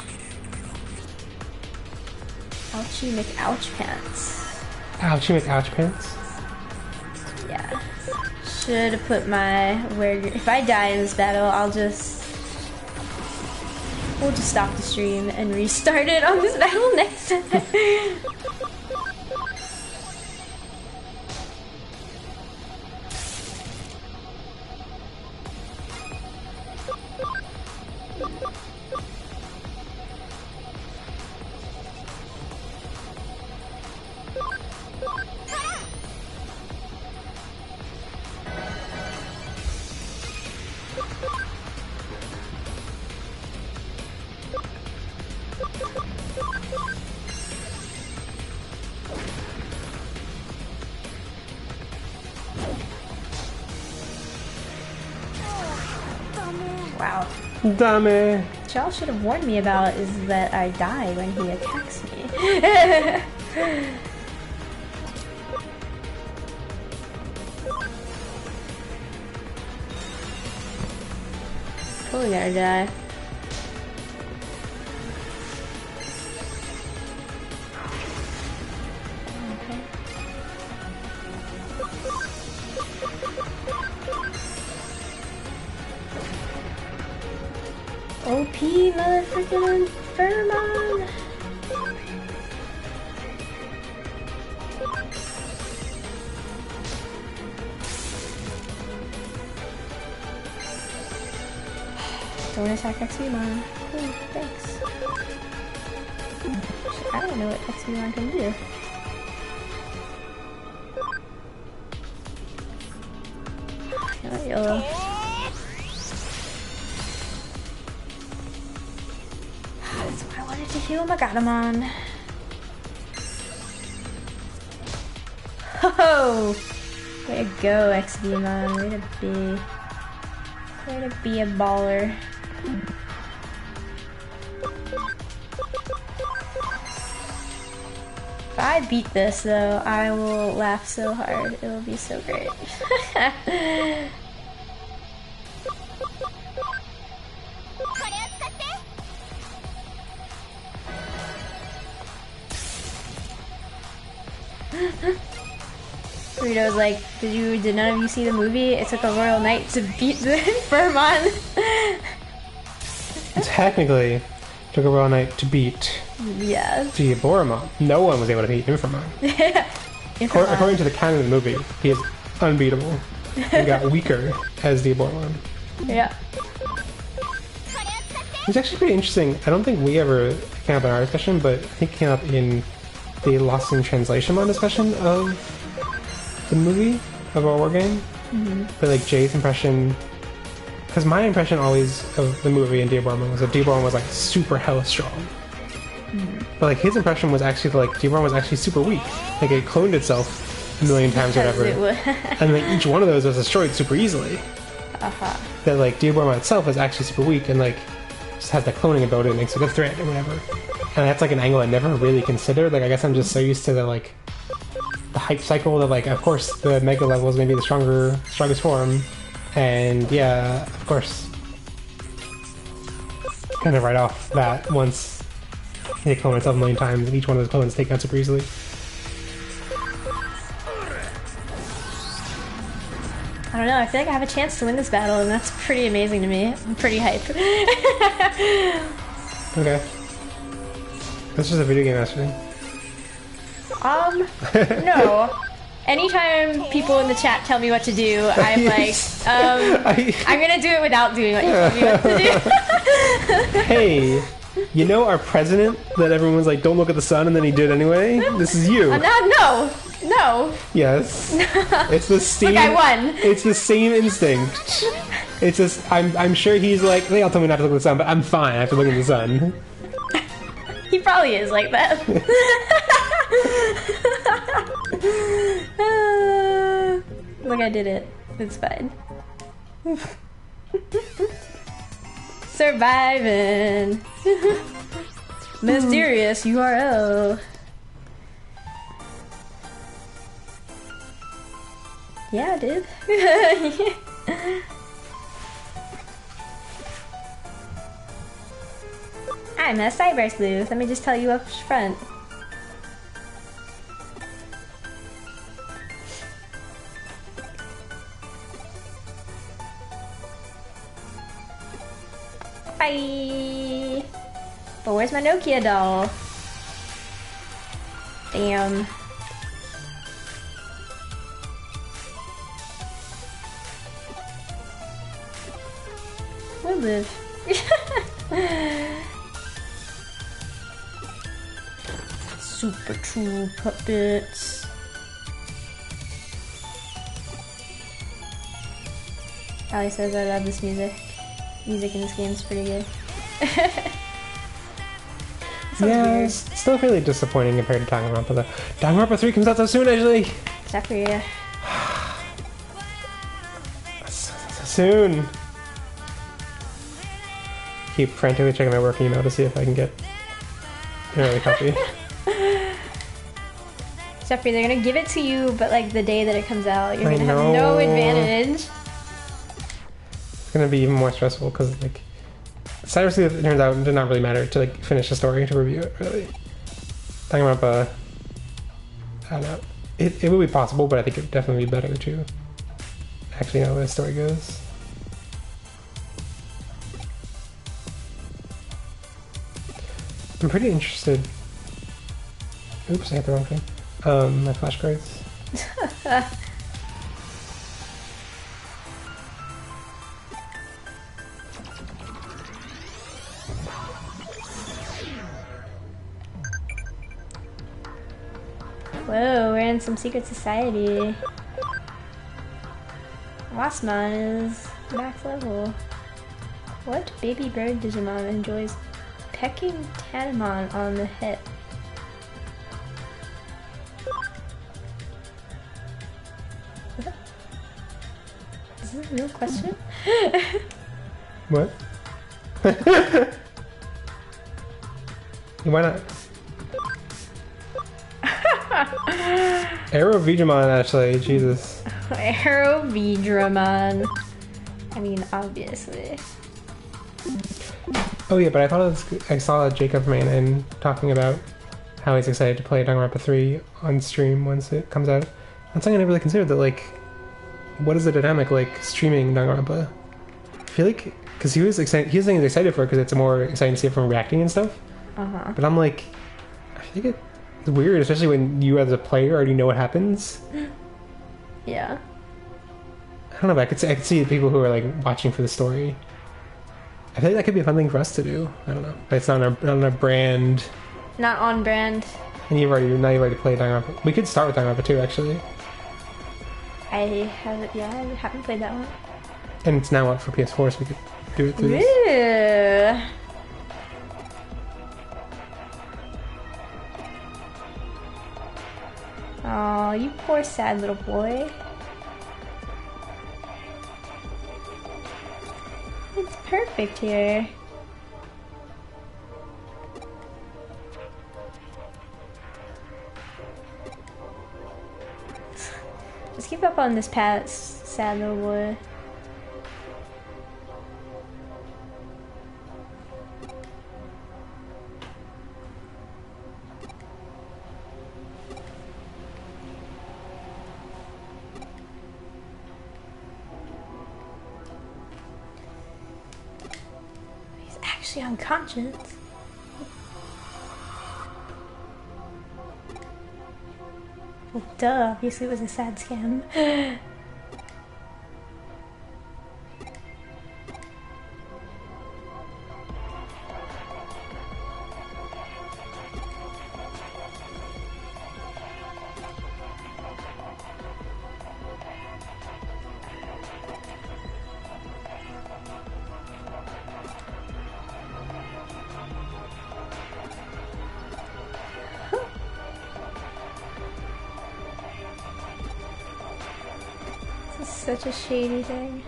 Ouchie McOuch pants. Ouchie McOuch pants? Yeah. Should have put my if I die in this battle, we'll just stop the stream and restart it on this battle next time. Wow. Dame. What y'all should have warned me about is that I die when he attacks me. Totally gonna die. OP motherfucking Infermon! Don't attack Xvmon. Cool, thanks. I don't know what Xvmon can do. Not YOLO. That's what I wanted to heal Magatamon. Ho! Way to go, Xvmon. Way to be a baller. If I beat this though, I will laugh so hard. It will be so great. Rito's like, did none of you see the movie? It took a royal knight to beat the Infermon. Technically, it took a royal knight to beat Digipedia. No one was able to beat Infermon. According to the canon of the movie, he is unbeatable and got weaker as Digipedia. Yeah. It's actually pretty interesting. I don't think we ever came up in our discussion, but I think it came up in the Lost in Translation discussion of the movie of our war game. But like Jay's impression, because my impression always of the movie and Digipedia was that Digipedia was like super hella strong. But like his impression was actually like Digipedia was actually super weak. Like it cloned itself a million times or whatever, and like each one of those was destroyed super easily. That like Digipedia itself is actually super weak and like just has that cloning ability that makes it a threat or whatever. And that's like an angle I never really considered. Like I guess I'm just so used to the like the hype cycle that like of course the mega level is maybe the strongest form, and yeah, of course, kind of right off that once they clone itself a million times and each one of those clones take out super easily. I don't know, I feel like I have a chance to win this battle and that's pretty amazing to me. I'm pretty hyped. Okay. That's just a video game actually. No. Anytime people in the chat tell me what to do, I'm like, I'm gonna do it without doing what you tell me what to do. Hey, you know our president that everyone was like, don't look at the sun, and then he did anyway? This is you. No. Yes. It's the same. Look, I won. It's the same instinct. It's just, I'm sure he's like, they all tell me not to look at the sun, but I'm fine after looking at the sun. He probably is like that. Look, I did it. It's fine. Surviving. Mysterious URL. Yeah, dude. I'm a cyber sleuth. Let me just tell you up front. Bye. But where's my Nokia doll? Damn. We'll live. Super true puppets. Ali says I love this music. Music in this game is pretty good. Yeah, weird. it's still really disappointing compared to Danganronpa though. Danganronpa 3 comes out so soon actually! Except for you. So soon! Keep frantically checking my work email to see if I can get an early copy. Except for they're gonna give it to you, but like the day that it comes out, you're I gonna have know. no advantage. It's gonna be even more stressful because like Cyber Sleuth, it turns out, did not really matter to like finish the story to review it really. Danganronpa, I don't know. It would be possible, but I think it would definitely be better to actually know where the story goes. I'm pretty interested. Oops, I hit the wrong thing. My flashcards. Whoa, we're in some secret society. Wasmon is max level. What baby bird Digimon enjoys pecking Tanmon on the hip? What? Is this a real question? What? Why not? Arrow Digimon, actually, Jesus. Arrow Digimon. I mean, obviously. Oh yeah, but I thought it was, I saw Jacob Manon talking about how he's excited to play Danganronpa 3 on stream once it comes out. That's something I never really considered, that like, what is the dynamic like streaming Danganronpa? I feel like, because he was excited, he's saying he's excited for it because it's more exciting to see everyone reacting and stuff. Uh-huh. But I'm like, I think it's weird, especially when you as a player already know what happens. Yeah. I don't know, but I could see the people who are like watching for the story. I feel like that could be a fun thing for us to do. I don't know, but it's not on our brand. Not on brand. And you've already played Danganronpa. We could start with Danganronpa 2 actually. I haven't played that one. And it's now up for PS4, so we could do it through this. Ooh. Aw, you poor sad little boy. It's perfect here. Just keep up on this path, sad little boy. Actually unconscious. Well, duh, obviously it was a sad scam. Such a shady thing.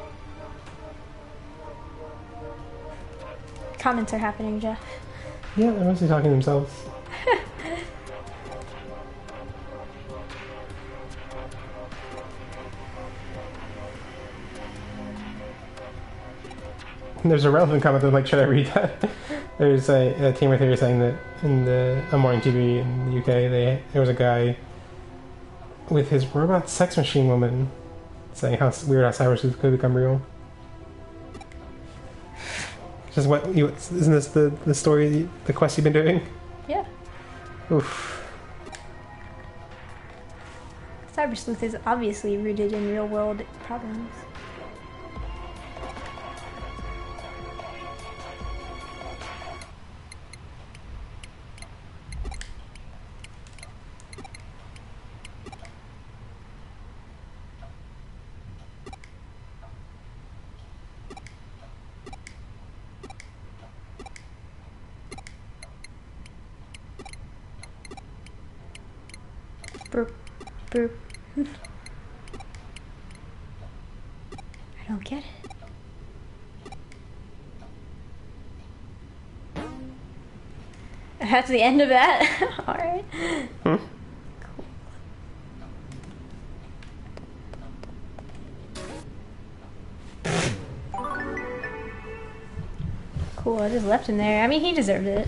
Comments are happening, Jeff. Yeah, they're mostly talking to themselves. there's a relevant comment that, like, should I read that? There's a team theory saying that on morning TV in the UK, there was a guy with his robot sex machine woman saying how weird how Cyber Sleuth could become real. Just isn't this the story, the quest you've been doing? Yeah. Oof. Cyber Sleuth is obviously rooted in real world problems. Burp, burp. I don't get it. That's the end of that? Alright. Hmm? Cool, I just left him there. I mean, he deserved it.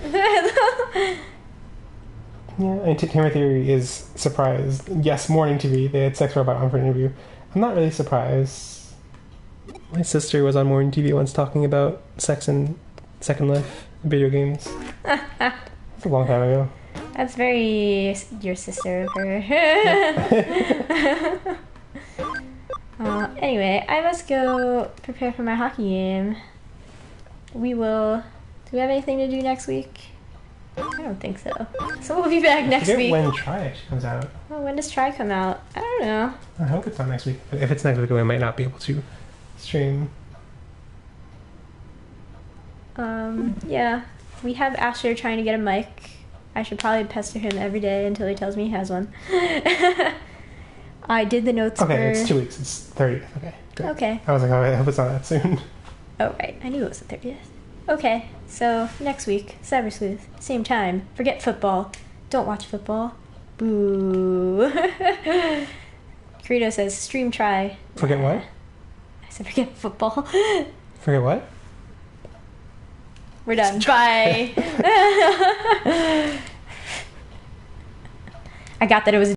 Yeah, and Camera Theory is surprised. Yes, morning TV, they had Sex Robot on for an interview. I'm not really surprised. My sister was on morning TV once talking about sex and Second Life video games. It's a long time ago. That's very your sister of her. Anyway, I must go prepare for my hockey game. Do we have anything to do next week? I don't think so. So we'll be back next week. When Try actually comes out. Oh, when does Try come out? I don't know. I hope it's not next week. But if it's next week, I might not be able to stream. Yeah. We have Asher trying to get a mic. I should probably pester him every day until he tells me he has one. I did the notes Okay, for... it's 2 weeks. It's 30th. Okay, good. Okay. I was like, oh, I hope it's not that soon. Oh, right. I knew it was the 30th. Okay, so next week, Cyber Sleuth, same time. Forget football. Don't watch football. Boo. Credo says, stream Try. Forget what? I said, forget football. Forget what? We're done. Bye. I got that it was